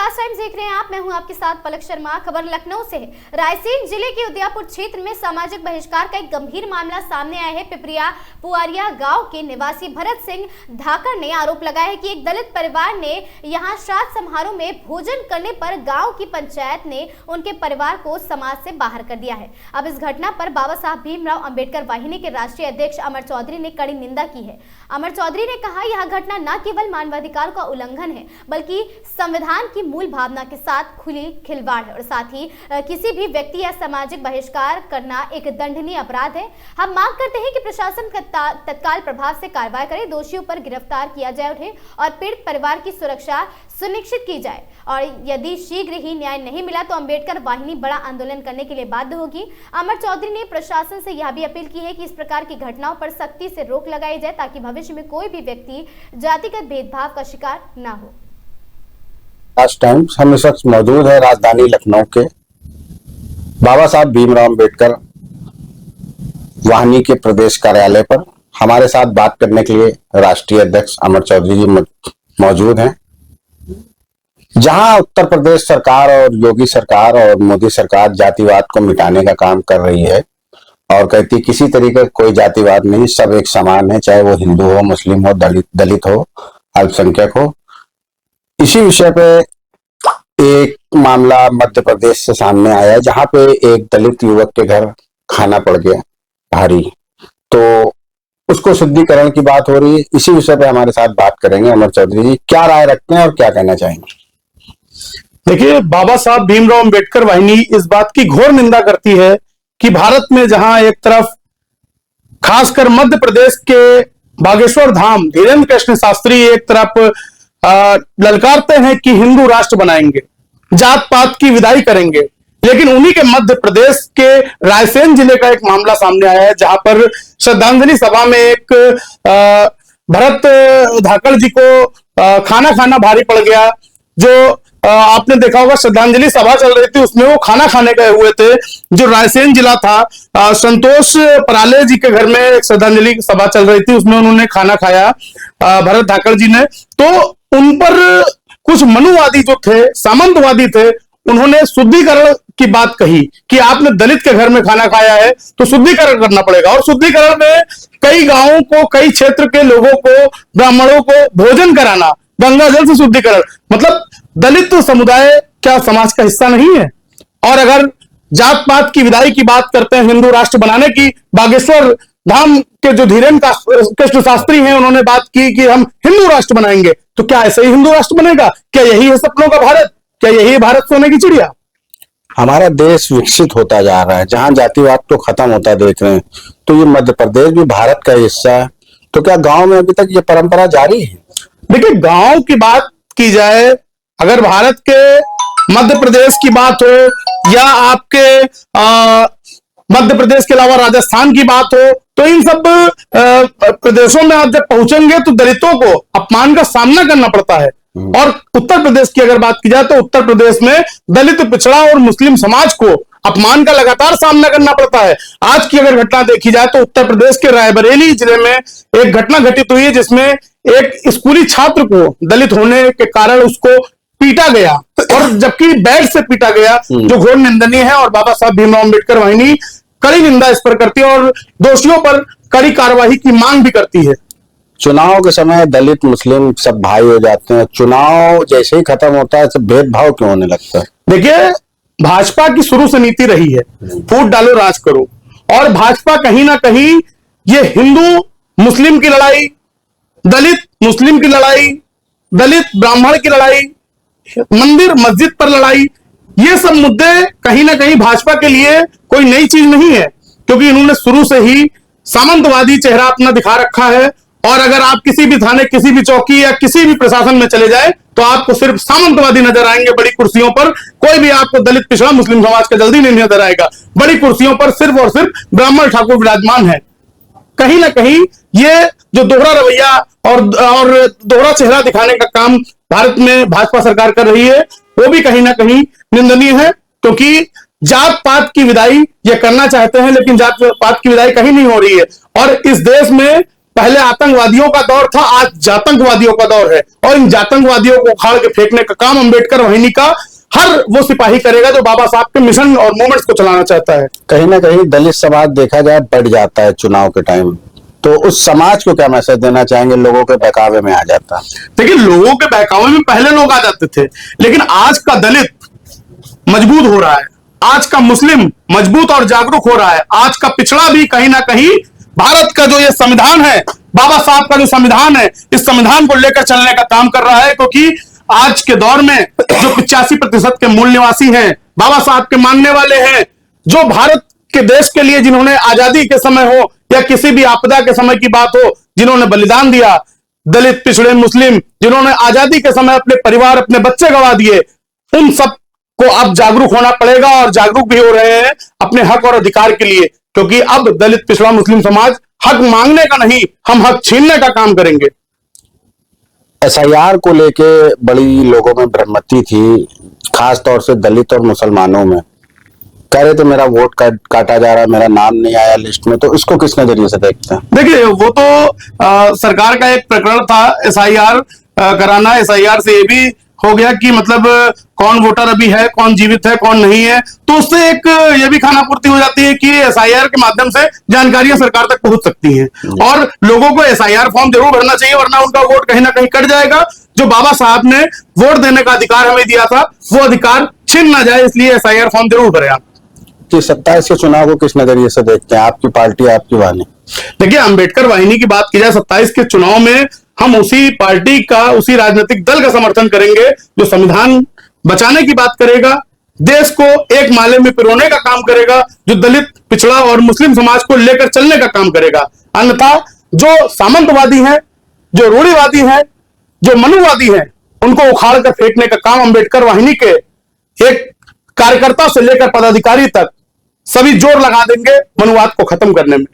प्रकाश times देख रहे हैं आप। मैं हूं आपके साथ पलक शर्मा। खबर लखनऊ से है। रायसेन जिले के उदयपुर क्षेत्र में सामाजिक बहिष्कार का एक गंभीर मामला सामने आया है। पिपरिया पुआरिया गांव के निवासी भरत सिंह धाकर ने आरोप लगाया है कि एक दलित परिवार ने यहां श्राद्ध समारोह में भोजन करने पर गाँव की पंचायत ने उनके परिवार को समाज से बाहर कर दिया है। अब इस घटना पर बाबा साहब भीमराव अंबेडकर वाहिनी के राष्ट्रीय अध्यक्ष अमर चौधरी ने कड़ी निंदा की है। अमर चौधरी ने कहा, यह घटना न केवल मानवाधिकार का उल्लंघन है बल्कि संविधान की मूल भावना के साथ खुली खिलवाड़ है और साथ ही किसी भी व्यक्ति या सामाजिक बहिष्कार करना एक दंडनीय अपराध है। हम मांग करते हैं कि प्रशासन तत्काल प्रभाव से कार्रवाई करे, दोषियों पर गिरफ्तार किया जाए उन्हें और पीड़ित परिवार की सुरक्षा सुनिश्चित की जाए और यदि शीघ्र ही न्याय नहीं मिला तो अंबेडकर वाहिनी बड़ा आंदोलन करने के लिए बाध्य होगी। अमर चौधरी ने प्रशासन से यह भी अपील की है कि इस प्रकार की घटनाओं पर सख्ती से रोक लगाई जाए ताकि भविष्य में कोई भी व्यक्ति जातिगत भेदभाव का शिकार न हो। प्रकाश टाइम्स हम इस वक्त मौजूद है राजधानी लखनऊ के बाबा साहब भीमराव अंबेडकर वाहिनी के प्रदेश कार्यालय पर। हमारे साथ बात करने के लिए राष्ट्रीय अध्यक्ष अमर चौधरी जी मौजूद हैं। जहां उत्तर प्रदेश सरकार और योगी सरकार और मोदी सरकार जातिवाद को मिटाने का काम कर रही है और कहती किसी तरीके का कोई जातिवाद नहीं, सब एक समान है, चाहे वो हिंदू हो, मुस्लिम हो, दलित हो, अल्पसंख्यक हो। इसी विषय पे एक मामला मध्य प्रदेश से सामने आया है जहां पे एक दलित युवक के घर खाना पड़ गया भारी, तो उसको शुद्धिकरण की बात हो रही है। इसी विषय पे हमारे साथ बात करेंगे अमर चौधरी जी। क्या राय रखते हैं और क्या कहना चाहेंगे? देखिए, बाबा साहब भीमराव अंबेडकर वाहिनी इस बात की घोर निंदा करती है कि भारत में जहां एक तरफ खासकर मध्य प्रदेश के बागेश्वर धाम धीरेन्द्र कृष्ण शास्त्री एक तरफ ललकारते हैं कि हिंदू राष्ट्र बनाएंगे, जात पात की विदाई करेंगे, लेकिन उन्हीं के मध्य प्रदेश के रायसेन जिले का एक मामला सामने आया है जहां पर श्रद्धांजलि सभा में एक भरत धाकर जी को खाना खाना भारी पड़ गया। जो आपने देखा होगा श्रद्धांजलि सभा चल रही थी, उसमें वो खाना खाने गए हुए थे। जो रायसेन जिला था, संतोष पराले जी के घर में एक श्रद्धांजलि सभा चल रही थी, उसमें उन्होंने खाना खाया भरत धाकर जी ने। तो उन पर कुछ मनुवादी जो थे, सामंतवादी थे, उन्होंने शुद्धिकरण की बात कही कि आपने दलित के घर में खाना खाया है तो शुद्धिकरण करना पड़ेगा। और शुद्धिकरण में कई गांवों को, कई क्षेत्र के लोगों को, ब्राह्मणों को भोजन कराना, गंगा जल से शुद्धिकरण, मतलब दलित समुदाय क्या समाज का हिस्सा नहीं है? और अगर जात पात की विदाई की बात करते हैं, हिंदू राष्ट्र बनाने की, बागेश्वर धाम के जो धीरेन्द्र कृष्ण शास्त्री हैं, उन्होंने बात की कि हम हिंदू राष्ट्र बनाएंगे, तो क्या ऐसे ही हिंदू राष्ट्र बनेगा? क्या यही है सपनों का भारत? क्या यही है भारत सोने की चिड़िया? हमारा देश विकसित होता जा रहा है, जहां जातिवाद तो खत्म होता देख रहे हैं, तो ये मध्य प्रदेश भी भारत का हिस्सा है, तो क्या गांव में अभी तक ये परंपरा जारी है? देखिए, गांव की बात की जाए, अगर भारत के मध्य प्रदेश की बात हो या आपके मध्य प्रदेश के अलावा राजस्थान की बात हो, तो इन सब प्रदेशों में आप जब पहुंचेंगे तो दलितों को अपमान का सामना करना पड़ता है। और उत्तर प्रदेश की अगर बात की जाए तो उत्तर प्रदेश में दलित, पिछड़ा और मुस्लिम समाज को अपमान का लगातार सामना करना पड़ता है। आज की अगर घटना देखी जाए तो उत्तर प्रदेश के रायबरेली जिले में एक घटना घटित हुई है जिसमें एक स्कूली छात्र को दलित होने के कारण उसको पीटा गया, और जबकि बेड से पीटा गया, जो घोर निंदनीय है। और बाबा साहब भीमराव अंबेडकर वाहिनी कड़ी निंदा इस पर करती है और दोषियों पर कड़ी कार्यवाही की मांग भी करती है। चुनाव के समय दलित मुस्लिम सब भाई हो जाते हैं, चुनाव जैसे ही खत्म होता है सब भेदभाव क्यों होने लगता है? देखिए, भाजपा की शुरू से नीति रही है फूट डालो राज करो, और भाजपा कहीं ना कहीं ये हिंदू मुस्लिम की लड़ाई, दलित मुस्लिम की लड़ाई, दलित ब्राह्मण की लड़ाई, मंदिर मस्जिद पर लड़ाई, ये सब मुद्दे कहीं ना कहीं भाजपा के लिए कोई नई चीज नहीं है, क्योंकि इन्होंने शुरू से ही सामंतवादी चेहरा अपना दिखा रखा है। और अगर आप किसी भी थाने, किसी भी चौकी या किसी भी प्रशासन में चले जाए तो आपको सिर्फ सामंतवादी नजर आएंगे बड़ी कुर्सियों पर। कोई भी आपको दलित, पिछड़ा, मुस्लिम समाज का जल्दी नहीं नजर आएगा। बड़ी कुर्सियों पर सिर्फ और सिर्फ ब्राह्मण ठाकुर विराजमान है। कहीं ना कहीं ये जो दोहरा रवैया और दोहरा चेहरा दिखाने का काम भारत में भाजपा सरकार कर रही है, वो भी कहीं ना कहीं निंदनीय है, क्योंकि जात पात की विदाई ये करना चाहते हैं, लेकिन जात पात की विदाई कहीं नहीं हो रही है। और इस देश में पहले आतंकवादियों का दौर था, आज जातंकवादियों का दौर है, और इन जातंकवादियों को उखाड़ के फेंकने का काम अम्बेडकर वाहिनी का हर वो सिपाही करेगा जो बाबा साहब के मिशन और मूवमेंट्स को चलाना चाहता है। कहीं ना कहीं दलित समाज देखा जाए बढ़ जाता है चुनाव के टाइम, तो उस समाज को क्या मैसेज देना चाहेंगे? लोगों के बहकावे में आ जाता। देखिए, लोगों के बहकावे में पहले लोग आ जाते थे, लेकिन आज का दलित मजबूत हो रहा है, आज का मुस्लिम मजबूत और जागरूक हो रहा है, आज का पिछड़ा भी कहीं ना कहीं भारत का जो ये संविधान है, बाबा साहब का जो संविधान है, इस संविधान को लेकर चलने का काम कर रहा है। क्योंकि आज के दौर में जो 85% के मूल निवासी हैं, बाबा साहब के मानने वाले हैं, जो भारत के देश के लिए जिन्होंने आजादी के समय हो या किसी भी आपदा के समय की बात हो, जिन्होंने बलिदान दिया, दलित, पिछड़े, मुस्लिम, जिन्होंने आजादी के समय अपने परिवार, अपने बच्चे गंवा दिए, उन सब को अब जागरूक होना पड़ेगा, और जागरूक भी हो रहे हैं अपने हक और अधिकार के लिए। क्योंकि अब दलित, पिछड़ा, मुस्लिम समाज हक मांगने का नहीं, हम हक छीनने का काम करेंगे। एसआईआर को लेके बड़ी लोगों में भ्रमति थी, खास तौर से दलित और मुसलमानों में। कह रहे थे मेरा वोट काटा जा रहा है, मेरा नाम नहीं आया लिस्ट में, तो इसको किस नजरिए से देखते हैं? देखिए, वो तो सरकार का एक प्रकरण था एसआईआर कराना। एसआईआर से ये भी हो गया कि मतलब कौन वोटर अभी है, कौन जीवित है, कौन नहीं है, तो उससे एक ये भी खानापूर्ति हो जाती है कि एसआईआर के माध्यम से जानकारियां सरकार तक पहुंच सकती हैं, और लोगों को एसआईआर फॉर्म जरूर भरना चाहिए, वरना उनका वोट कहीं ना कहीं कट जाएगा। जो बाबा साहब ने वोट देने का अधिकार हमें दिया था, वो अधिकार छीन ना जाए, इसलिए एसआईआर फॉर्म जरूर भरे आप। 27 के चुनाव को किस नजरिए से देखते हैं? आपकी पार्टी, आपकी वाहिनी। देखिए, अंबेडकर वाहिनी की बात की जाए, 27 के चुनाव में हम उसी पार्टी का, उसी राजनीतिक दल का समर्थन करेंगे जो संविधान बचाने की बात करेगा, देश को एक माले में पिरोने का काम करेगा, जो दलित, पिछड़ा और मुस्लिम समाज को लेकर चलने का काम करेगा। अन्यथा जो सामंतवादी हैं, जो रूढ़िवादी हैं, जो मनुवादी हैं, उनको उखाड़ कर फेंकने का काम अंबेडकर वाहिनी के एक कार्यकर्ता से लेकर पदाधिकारी तक सभी जोर लगा देंगे मनुवाद को खत्म करने में।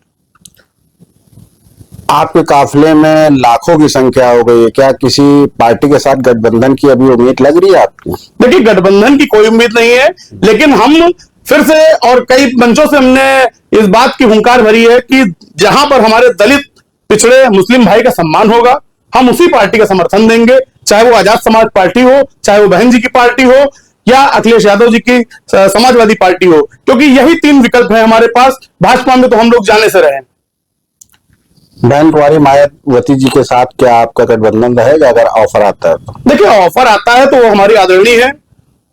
आपके काफिले में लाखों की संख्या हो गई है, क्या किसी पार्टी के साथ गठबंधन की अभी उम्मीद लग रही है आपको? देखिए, गठबंधन की कोई उम्मीद नहीं है, लेकिन हम फिर से और कई मंचों से हमने इस बात की हुंकार भरी है कि जहां पर हमारे दलित, पिछड़े, मुस्लिम भाई का सम्मान होगा, हम उसी पार्टी का समर्थन देंगे, चाहे वो आजाद समाज पार्टी हो, चाहे वो बहन जी की पार्टी हो, या अखिलेश यादव जी की समाजवादी पार्टी हो, क्योंकि यही 3 विकल्प है हमारे पास। भाजपा में तो हम लोग जाने से रहे। बहन कुंवारी मायावती जी के साथ क्या आपका गठबंधन रहेगा अगर ऑफर आता है तो? देखिए, ऑफर आता है तो वो हमारी आदरणीय है,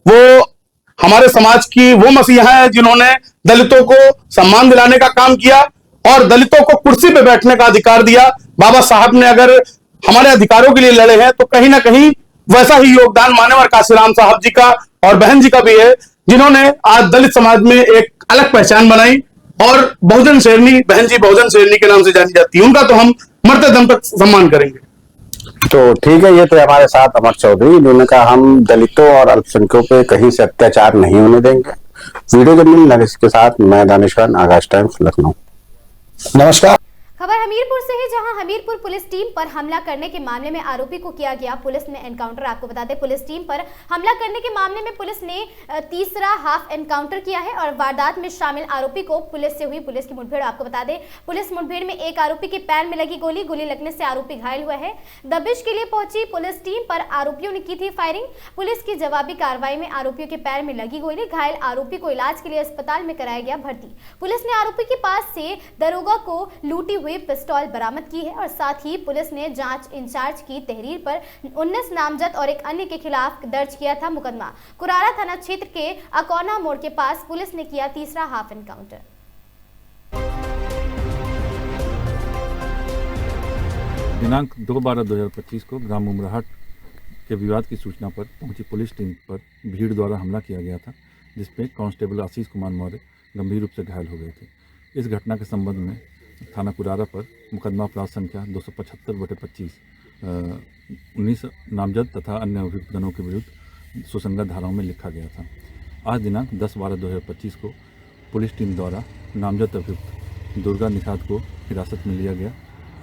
वो हमारे समाज की वो मसीहा है जिन्होंने दलितों को सम्मान दिलाने का काम किया और दलितों को कुर्सी पे बैठने का अधिकार दिया। बाबा साहब ने अगर हमारे अधिकारों के लिए लड़े हैं तो कहीं ना कहीं वैसा ही योगदान मान्यवर काशीराम साहब जी का और बहन जी का भी है, जिन्होंने आज दलित समाज में एक अलग पहचान बनाई, और बहुजन शेरनी, बहन जी बहुजन शेरनी के नाम से जानी जाती है। उनका तो हम मरते दम तक सम्मान करेंगे। तो ठीक है, ये तो हमारे साथ अमर चौधरी, उन्होंने कहा हम दलितों और अल्पसंख्यकों पे कहीं से अत्याचार नहीं होने देंगे। वीडियो जर्नलिस्ट नरेश के साथ मैं दानिशवान, आगाज टाइम्स, लखनऊ। नमस्कार। खबर हमीरपुर से है, जहां हमीरपुर पुलिस टीम पर हमला करने के मामले में आरोपी को किया गया पुलिस में एनकाउंटर। आपको बता दें, पुलिस टीम पर हमला करने के मामले में पुलिस ने तीसरा हाफ एनकाउंटर किया है और वारदात में शामिल आरोपी को पुलिस से हुई पुलिस की मुठभेड़। आपको बता दें, पुलिस मुठभेड़ में एक आरोपी के पैर में लगी गोली लगने से आरोपी घायल हुआ है। दबिश के लिए पहुंची पुलिस टीम पर आरोपियों ने की थी फायरिंग। पुलिस की जवाबी कार्रवाई में आरोपियों के पैर में लगी गोली, घायल आरोपी को इलाज के लिए अस्पताल में कराया गया भर्ती। पुलिस ने आरोपी के पास से दरोगा को लूटी हुई पिस्तौल बरामद की है और साथ ही पुलिस ने जांच इंचार्ज की तहरीर पर 19 नामजद और एक अन्य के खिलाफ दर्ज किया था मुकदमा। कुरारा थाना क्षेत्र के अकौना मोड़ के पास पुलिस ने किया तीसरा हाफ एनकाउंटर। दिनांक 2/12/2025 को ग्राम उमराहट के विवाद की सूचना पर पहुंची पुलिस टीम पर भीड़ द्वारा हमला किया गया था, जिसमें कांस्टेबल आशीष कुमार मौर्य गंभीर रूप से घायल हो गए थे। इस घटना के संबंध में थाना कुरारा पर मुकदमा अपराध संख्या 275/25 19 नामजद तथा अन्य अभियुक्तगणों के विरुद्ध सुसंगत धाराओं में लिखा गया था। आज दिनांक 10/12/2025 को पुलिस टीम द्वारा नामजद अभियुक्त दुर्गा निषाद को हिरासत में लिया गया।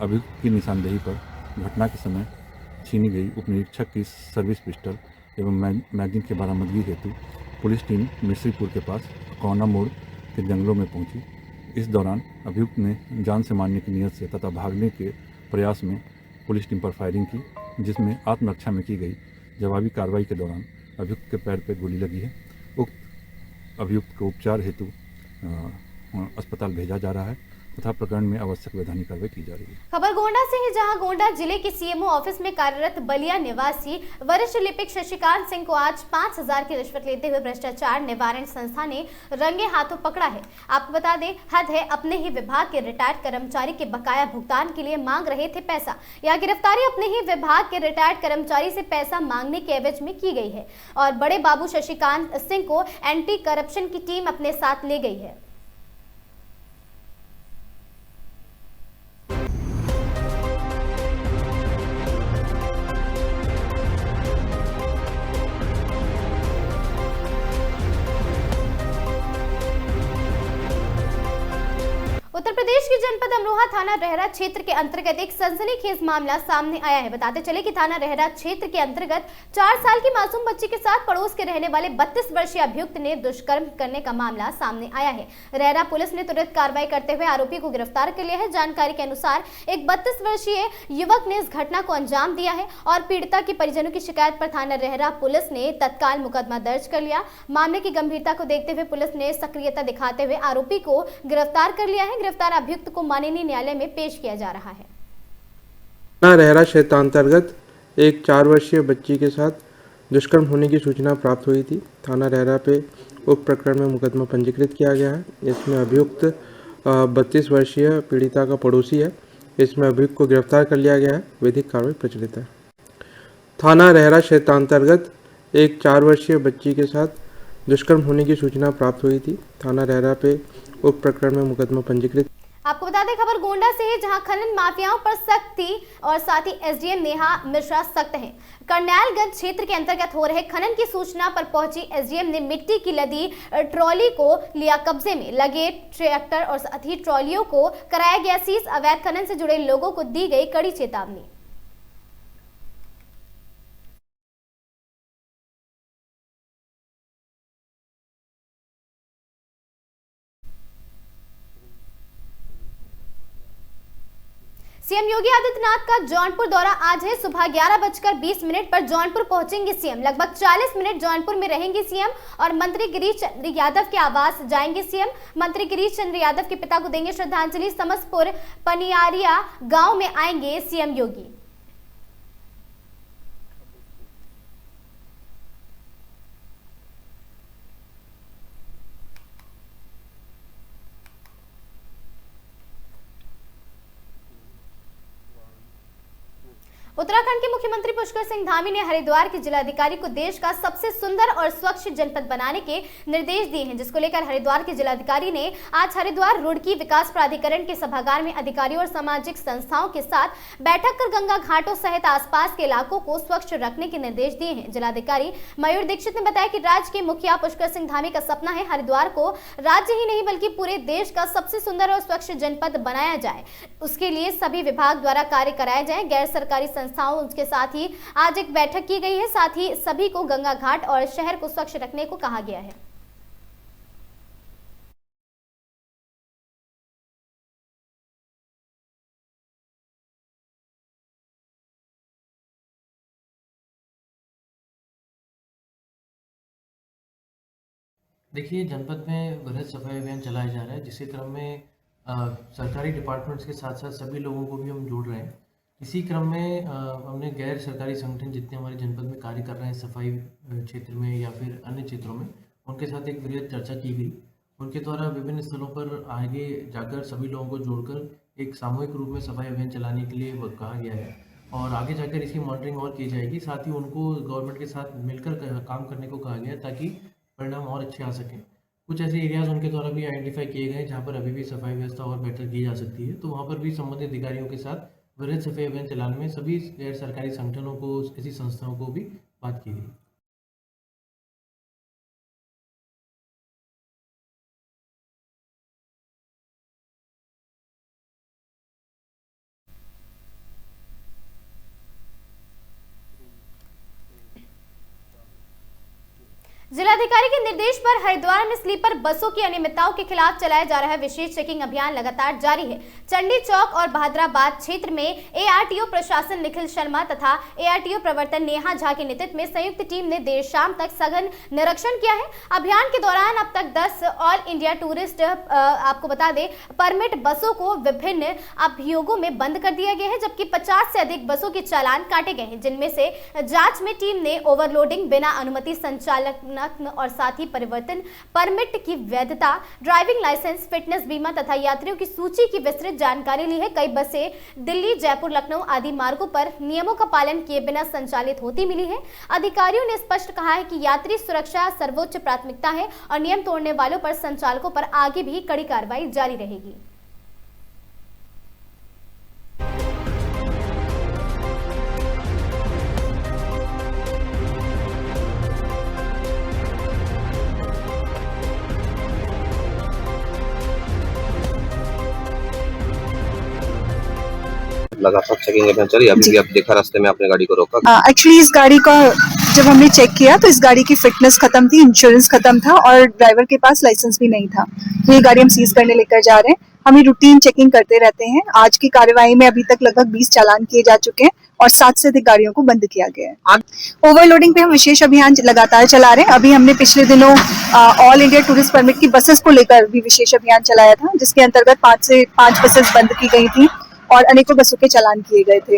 अभियुक्त की निशानदेही पर घटना के समय छीनी गई उप निरीक्षक की सर्विस पिस्टल एवं मैगजीन की बरामदगी हेतु पुलिस टीम मिश्रीपुर के पास कौना मोड़ के जंगलों में पहुंची। इस दौरान अभियुक्त ने जान से मारने की नीयत से तथा भागने के प्रयास में पुलिस टीम पर फायरिंग की, जिसमें आत्मरक्षा में की गई जवाबी कार्रवाई के दौरान अभियुक्त के पैर पर गोली लगी है। उक्त अभियुक्त को उपचार हेतु अस्पताल भेजा जा रहा है तथा प्रकरण में आवश्यक वैधानिक कार्रवाई की जा रही है। खबर गोंडा से है, जहां गोंडा जिले के सीएमओ ऑफिस में कार्यरत बलिया निवासी वरिष्ठ लिपिक शशिकांत सिंह को आज 5,000 की रिश्वत लेते हुए भ्रष्टाचार निवारण संस्था ने रंगे हाथों पकड़ा है। आपको बता दें, हद है, अपने ही विभाग के रिटायर्ड कर्मचारी के बकाया भुगतान के लिए मांग रहे थे पैसा। यह गिरफ्तारी अपने ही विभाग के रिटायर्ड कर्मचारी से पैसा मांगने के एवज में की गई है और बड़े बाबू शशिकांत सिंह को एंटी करप्शन की टीम अपने साथ ले गई है। उत्तर प्रदेश के जनपद अमरोहा थाना रहरा क्षेत्र के अंतर्गत एक सनसनीखेज मामला सामने आया है। बताते चले कि थाना रहरा क्षेत्र के अंतर्गत 4 साल की मासूम बच्ची के साथ पड़ोस के रहने वाले 32 वर्षीय अभियुक्त ने दुष्कर्म करने का मामला सामने आया है। रहरा पुलिस ने तुरंत कार्रवाई करते हुए आरोपी को गिरफ्तार कर लिया है। जानकारी के अनुसार एक 32 वर्षीय युवक ने इस घटना को अंजाम दिया है और पीड़िता के परिजनों की शिकायत पर थाना रहरा पुलिस ने तत्काल मुकदमा दर्ज कर लिया। मामले की गंभीरता को देखते हुए पुलिस ने सक्रियता दिखाते हुए आरोपी को गिरफ्तार कर लिया है। गिरफ्तार अभियुक्त को माननीय न्यायालय में पेश किया जा रहा है। रहरा क्षेत्र अंतर्गत एक 4 वर्षीय बच्ची के साथ दुष्कर्म होने की सूचना प्राप्त हुई थी। थाना रहरा पे उक्त प्रकरण में मुकदमा पंजीकृत किया गया है। इसमें अभियुक्त 32 वर्षीय पीड़िता का पड़ोसी है। इसमें अभियुक्त को गिरफ्तार कर लिया गया है। विधिक कार्रवाई प्रचलित है। थाना रहरा क्षेत्र अंतर्गत एक 4 वर्षीय बच्ची के साथ दुष्कर्म होने की सूचना प्राप्त हुई थी। थाना रहरा पे उक्त प्रकरण में मुकदमा पंजीकृत। आपको बता दें, खबर गोंडा से है, जहां खनन माफियाओं पर सख्ती और साथ ही एसडीएम नेहा मिश्रा सख्त हैं। करनैलगंज क्षेत्र के अंतर्गत हो रहे खनन की सूचना पर पहुंची एसडीएम ने मिट्टी की लदी ट्रॉली को लिया कब्जे में। लगे ट्रैक्टर और साथ ही ट्रॉलियों को कराया गया सीज। अवैध खनन से जुड़े लोगों को दी गई कड़ी चेतावनी। सीएम योगी आदित्यनाथ का जौनपुर दौरा आज है। सुबह 11:20 पर जौनपुर पहुंचेंगे सीएम। लगभग 40 मिनट जौनपुर में रहेंगे सीएम और मंत्री गिरीश चंद्र यादव के आवास जाएंगे सीएम। मंत्री गिरीश चंद्र यादव के पिता को देंगे श्रद्धांजलि। समस्तपुर पनियारिया गांव में आएंगे सीएम योगी। उत्तराखंड के मुख्यमंत्री पुष्कर सिंह धामी ने हरिद्वार के जिलाधिकारी को देश का सबसे सुंदर और स्वच्छ जनपद बनाने के निर्देश दिए हैं, जिसको लेकर हरिद्वार के जिलाधिकारी ने आज हरिद्वार रुड़की विकास प्राधिकरण के सभागार में अधिकारियों और सामाजिक संस्थाओं के साथ बैठक कर गंगा घाटों सहित आसपास के इलाकों को स्वच्छ रखने के निर्देश दिए हैं। जिलाधिकारी मयूर दीक्षित ने बताया कि राज्य के मुखिया पुष्कर सिंह धामी का सपना है हरिद्वार को राज्य ही नहीं बल्कि पूरे देश का सबसे सुंदर और स्वच्छ जनपद बनाया जाए। उसके लिए सभी विभाग द्वारा कार्य कराए जाए। गैर सरकारी संस्थाओं उसके साथ ही आज एक बैठक की गई है। साथ ही सभी को गंगा घाट और शहर को स्वच्छ रखने को कहा गया है। देखिए, जनपद में वृहद सफाई अभियान चलाया जा रहा है, जिसके क्रम में सरकारी डिपार्टमेंट्स के साथ साथ सभी लोगों को भी हम जोड़ रहे हैं। इसी क्रम में हमने गैर सरकारी संगठन जितने हमारे जनपद में कार्य कर रहे हैं सफाई क्षेत्र में या फिर अन्य क्षेत्रों में, उनके साथ एक वृहद चर्चा की गई। उनके द्वारा विभिन्न स्थलों पर आगे जाकर सभी लोगों को जोड़कर एक सामूहिक रूप में सफाई अभियान चलाने के लिए कहा गया है और आगे जाकर इसकी मॉनिटरिंग और की जाएगी। साथ ही उनको गवर्नमेंट के साथ मिलकर काम करने को कहा गया है ताकि परिणाम और अच्छे आ सकें। कुछ ऐसे एरियाज उनके द्वारा भी आइडेंटिफाई किए गए जहाँ पर अभी भी सफाई व्यवस्था और बेहतर की जा सकती है, तो वहाँ पर भी संबंधित अधिकारियों के साथ वृहद सफाई अभियान चलाने में सभी गैर सरकारी संगठनों को, ऐसी संस्थाओं को भी बात की गई। जिलाधिकारी के निर्देश पर हरिद्वार में स्लीपर बसों की अनियमितताओं के खिलाफ चलाया जा रहा विशेष चेकिंग अभियान लगातार जारी है। चंडी चौक और बहादुराबाद क्षेत्र में एआरटीओ प्रशासन निखिल शर्मा तथा एआरटीओ प्रवर्तन नेहा झा के नेतृत्व में संयुक्त टीम ने देर शाम तक सघन निरीक्षण किया है। अभियान के दौरान अब तक 10 ऑल इंडिया टूरिस्ट आपको बता दें परमिट बसों को विभिन्न अभियोगों में बंद कर दिया गया है, जबकि 50 से अधिक बसों के चालान काटे गए हैं, जिनमें से जांच में टीम ने ओवरलोडिंग, बिना अनुमति संचालन और साथ ही परिवर्तन परमिट की वैधता, ड्राइविंग लाइसेंस, फिटनेस बीमा तथा यात्रियों की सूची की विस्तृत जानकारी ली है। कई बसें दिल्ली, जयपुर, लखनऊ आदि मार्गों पर नियमों का पालन किए बिना संचालित होती मिली है। अधिकारियों ने स्पष्ट कहा है कि यात्री सुरक्षा सर्वोच्च प्राथमिकता है और नियम तोड़ने वालों पर संचालकों पर आगे भी कड़ी कार्रवाई जारी रहेगी। लगातार चेकिंग अभियान चली, अभी भी आप देखा रास्ते में आपने गाड़ी को रोका। एक्चुअली इस गाड़ी का जब हमने चेक किया तो इस गाड़ी की फिटनेस खत्म थी, इंश्योरेंस खत्म था और ड्राइवर के पास लाइसेंस भी नहीं था। तो ये गाड़ी हम सीज करने लेकर जा रहे हैं। हम ये रूटीन चेकिंग करते रहते हैं। आज की कार्यवाही में अभी तक लगभग 20 चालान किए जा चुके हैं और 7 से अधिक गाड़ियों को बंद किया गया है। ओवरलोडिंग पे हम विशेष अभियान लगातार चला रहे हैं। अभी हमने पिछले दिनों ऑल इंडिया टूरिस्ट परमिट की बसेस को लेकर भी विशेष अभियान चलाया था, जिसके अंतर्गत 5 बसेस बंद की गई थी और अनेकों बसों के चालान किए गए थे।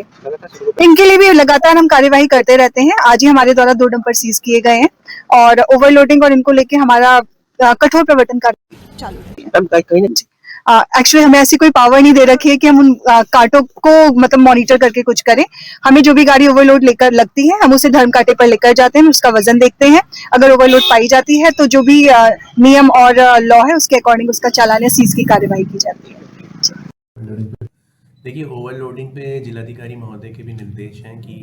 इनके लिए भी लगातार हम कार्यवाही करते रहते हैं। आज ही हमारे द्वारा 2 डंपर सीज किए गए हैं और ओवरलोडिंग और इनको लेके हमारा कठोर प्रवर्तन कार्य चालू है। एक्चुअली हमें ऐसी कोई पावर नहीं दे रखी है कि हम उन कांटों को मतलब मॉनिटर करके कुछ करें। हमें जो भी गाड़ी ओवरलोड लेकर लगती है हम उसे धर्म कांटे पर लेकर जाते हैं, उसका वजन देखते हैं। अगर ओवरलोड पाई जाती है तो जो भी नियम और लॉ है उसके अकॉर्डिंग उसका चालान या सीज की कार्यवाही की जाती है। देखिए, ओवरलोडिंग पे जिलाधिकारी महोदय के भी निर्देश हैं कि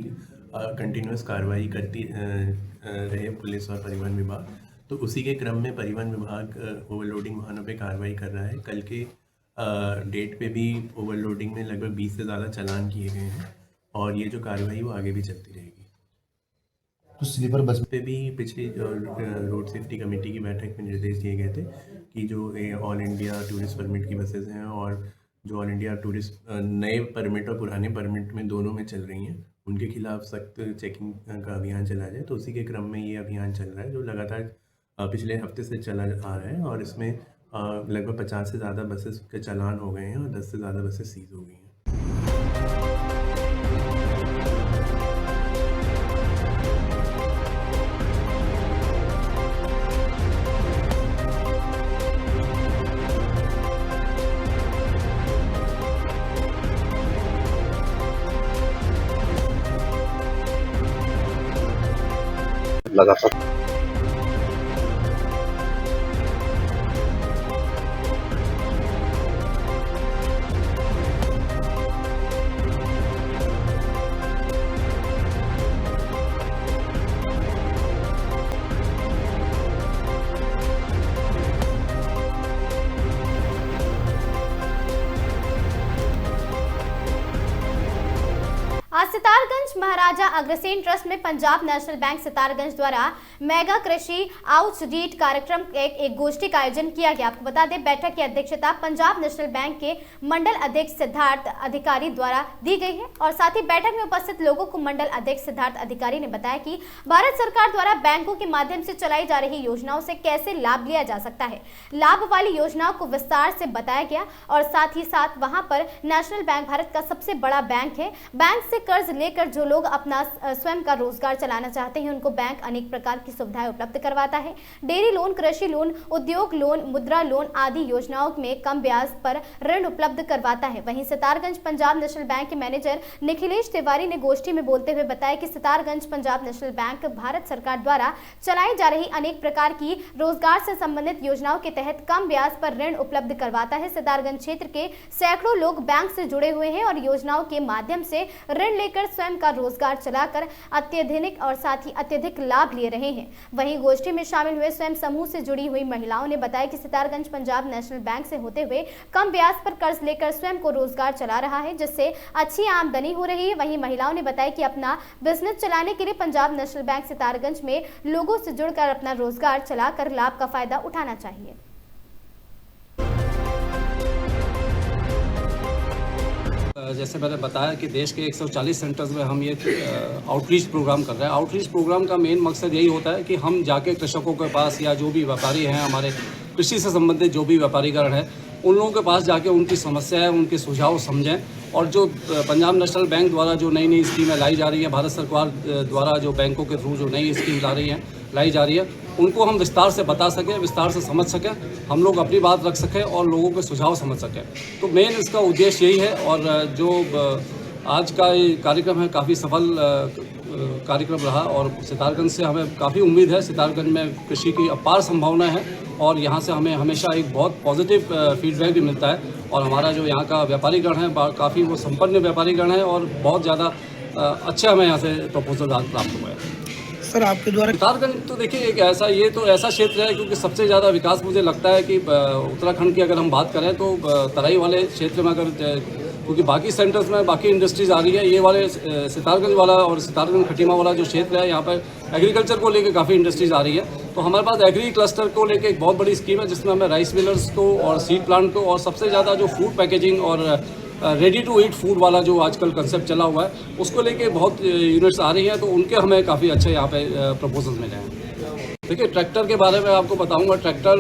कंटिन्यूअस कार्रवाई करती रहे पुलिस और परिवहन विभाग। तो उसी के क्रम में परिवहन विभाग ओवरलोडिंग वाहनों पे कार्रवाई कर रहा है। कल के डेट पे भी ओवरलोडिंग में लगभग 20 से ज़्यादा चालान किए गए हैं और ये जो कार्रवाई वो आगे भी चलती रहेगी। तो स्लीपर बस पे भी पिछली रोड सेफ्टी कमेटी की बैठक में निर्देश दिए गए थे कि जो ऑल इंडिया टूरिस्ट परमिट की बसेज हैं और जो ऑल इंडिया टूरिस्ट नए परमिट और पुराने परमिट में दोनों में चल रही हैं, उनके खिलाफ सख्त चेकिंग का अभियान चला जाए। तो उसी के क्रम में ये अभियान चल रहा है जो लगातार पिछले हफ्ते से चला आ रहा है और इसमें लगभग 50 से ज़्यादा बसेस के चालान हो गए हैं और 10 से ज़्यादा बसेस सीज हो गई हैं। लगातार आज सितारगंज महाराजा अग्रसेन ट्रस्ट में पंजाब नेशनल बैंक सितारगंज द्वारा मेगा कृषि आउटरीच कार्यक्रम एक गोष्ठी का आयोजन किया गया। आपको बता दें, बैठक की अध्यक्षता पंजाब नेशनल बैंक के मंडल अध्यक्ष सिद्धार्थ अधिकारी द्वारा दी गई है और साथ ही बैठक में उपस्थित लोगों को मंडल अध्यक्ष सिद्धार्थ अधिकारी ने बताया कि भारत सरकार द्वारा बैंकों के माध्यम से चलाई जा रही योजनाओं से कैसे लाभ लिया जा सकता है। लाभ वाली योजनाओं को विस्तार से बताया गया और साथ ही साथ वहां पर नेशनल बैंक भारत का सबसे बड़ा बैंक है। बैंक से कर्ज लेकर जो लोग अपना स्वयं का रोजगार चलाना चाहते हैं उनको बैंक अनेक प्रकार की सुविधाएं उपलब्ध करवाता है। डेयरी लोन, कृषि लोन, उद्योग लोन, मुद्रा लोन आदि योजनाओं में कम ब्याज पर ऋण उपलब्ध करवाता है। वहीं सितारगंज पंजाब नेशनल बैंक के मैनेजर निखिलेश तिवारी ने गोष्ठी में बोलते हुए बताया कि सितारगंज पंजाब नेशनल बैंक भारत सरकार द्वारा चलाई जा रही अनेक प्रकार की रोजगार से संबंधित योजनाओं के तहत कम ब्याज पर ऋण उपलब्ध करवाता है। सितारगंज क्षेत्र के सैकड़ों लोग बैंक से जुड़े हुए हैं और योजनाओं के माध्यम से ऋण ऋण लेकर स्वयं का रोजगार चलाकर अत्यधिक और साथ ही अत्यधिक लाभ ले रहे हैं। वहीं गोष्ठी में शामिल हुए स्वयं समूह से जुड़ी हुई महिलाओं ने बताया कि सितारगंज पंजाब नेशनल बैंक से होते हुए कम ब्याज पर कर्ज लेकर स्वयं को रोजगार चला रहा है, जिससे अच्छी आमदनी हो रही है। वहीं महिलाओं ने बताया कि अपना बिजनेस चलाने के लिए पंजाब नेशनल बैंक सितारगंज में लोगों से जुड़कर अपना रोजगार चलाकर लाभ का फायदा उठाना चाहिए। जैसे मैंने बताया कि देश के 140 सेंटर्स में हम ये आउटरीच प्रोग्राम कर रहे हैं। आउटरीच प्रोग्राम का मेन मकसद यही होता है कि हम जाके कृषकों के पास या जो भी व्यापारी हैं, हमारे कृषि से संबंधित जो भी व्यापारीकरण है, उन लोगों के पास जाके उनकी समस्याएं, उनके सुझाव समझें। और जो पंजाब नेशनल बैंक द्वारा जो नई नई स्कीमें लाई जा रही हैं, भारत सरकार द्वारा जो बैंकों के थ्रू जो नई स्कीम लाई जा रही है, उनको हम विस्तार से बता सकें, विस्तार से समझ सकें, हम लोग अपनी बात रख सकें और लोगों के सुझाव समझ सकें। तो मेन इसका उद्देश्य यही है। और जो आज का ये कार्यक्रम है, काफ़ी सफल कार्यक्रम रहा और सितारगंज से हमें काफ़ी उम्मीद है। सितारगंज में कृषि की अपार संभावना है और यहाँ से हमें हमेशा एक बहुत पॉजिटिव फीडबैक भी मिलता है। और हमारा जो यहाँ का व्यापारीगण है, काफ़ी वो संपन्न व्यापारीगण है और बहुत ज़्यादा अच्छे हमें यहाँ से प्रपोजल प्राप्त हुए हैं। सर, आपके द्वारा सितारगंज तो देखिए एक ऐसा क्षेत्र है, क्योंकि सबसे ज़्यादा विकास मुझे लगता है कि उत्तराखंड की अगर हम बात करें तो तराई वाले क्षेत्र में, अगर क्योंकि बाकी सेंटर्स में बाकी इंडस्ट्रीज़ आ रही है, ये वाले सितारगंज वाला और सितारगंज खटीमा वाला जो क्षेत्र है, यहाँ पर एग्रीकल्चर को लेकर काफ़ी इंडस्ट्रीज़ आ रही है। तो हमारे पास एग्री क्लस्टर को लेकर एक बहुत बड़ी स्कीम है, जिसमें हमें राइस मिलर्स को और सीड प्लांट को और सबसे ज़्यादा जो फूड पैकेजिंग और रेडी टू ईट फूड वाला जो आजकल कंसेप्ट चला हुआ है, उसको लेके बहुत यूनिट्स आ रही हैं। तो उनके हमें काफ़ी अच्छे यहाँ पे प्रपोजल्स मिले हैं। देखिए, ट्रैक्टर के बारे में आपको बताऊंगा। ट्रैक्टर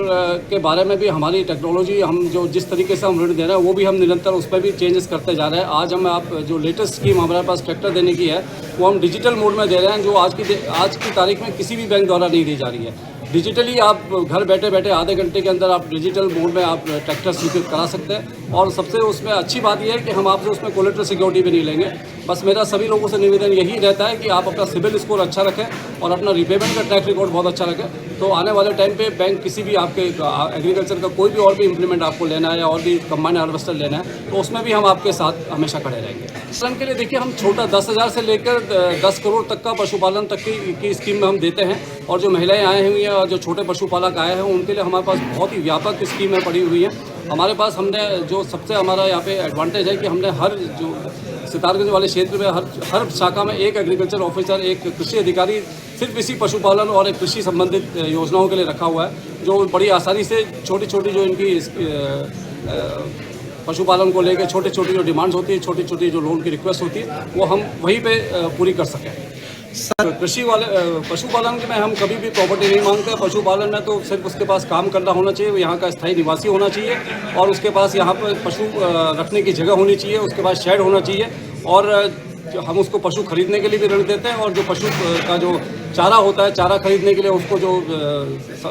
के बारे में भी हमारी टेक्नोलॉजी, हम जो जिस तरीके से हम ऋण दे रहे हैं, वो भी हम निरंतर उस पर भी चेंजेस करते जा रहे हैं। आज हम आप जो लेटेस्ट स्कीम हमारे पास ट्रैक्टर देने की है, वो हम डिजिटल मोड में दे रहे हैं, जो आज की तारीख में किसी भी बैंक द्वारा नहीं दी जा रही है। डिजिटली आप घर बैठे बैठे आधे घंटे के अंदर आप डिजिटल मोड में आप ट्रैक्टर स्वीकृत करा सकते हैं। और सबसे उसमें अच्छी बात यह है कि हम आपसे उसमें कोलेटरल सिक्योरिटी भी नहीं लेंगे। बस मेरा सभी लोगों से निवेदन यही रहता है कि आप अपना सिबिल स्कोर अच्छा रखें और अपना रिपेमेंट का ट्रैक रिकॉर्ड बहुत अच्छा रखें। तो आने वाले टाइम पे बैंक किसी भी आपके एग्रीकल्चर का कोई भी और भी इम्प्लीमेंट आपको लेना है या और भी कंबाइंड हार्वेस्टर लेना है, तो उसमें भी हम आपके साथ हमेशा खड़े रहेंगे। किसान के लिए देखिए, हम छोटा 10,000 से लेकर 10 करोड़ तक का पशुपालन तक की स्कीम में हम देते हैं। और जो महिलाएं आई हुई हैं और जो छोटे पशुपालक आए हैं, उनके लिए हमारे पास बहुत ही व्यापक स्कीमें पड़ी हुई हैं। हमारे पास हमने जो सबसे हमारा यहाँ पे एडवांटेज है कि हमने हर जो सितारगंज वाले क्षेत्र में हर शाखा में एक एग्रीकल्चर ऑफिसर, एक कृषि अधिकारी सिर्फ इसी पशुपालन और एक कृषि संबंधित योजनाओं के लिए रखा हुआ है, जो बड़ी आसानी से छोटी छोटी जो इनकी पशुपालन को लेकर छोटी छोटी जो डिमांड्स होती है, छोटी छोटी जो लोन की रिक्वेस्ट होती है, वो हम वहीं पे पूरी कर सकें। कृषि वाले पशुपालन में हम कभी भी प्रॉपर्टी नहीं मांगते। पशुपालन में तो सिर्फ उसके पास काम करना होना चाहिए, वो यहाँ का स्थायी निवासी होना चाहिए और उसके पास यहाँ पर पशु रखने की जगह होनी चाहिए, उसके पास शेड होना चाहिए। और हम उसको पशु खरीदने के लिए भी ऋण देते हैं और जो पशु का जो चारा होता है, चारा खरीदने के लिए उसको जो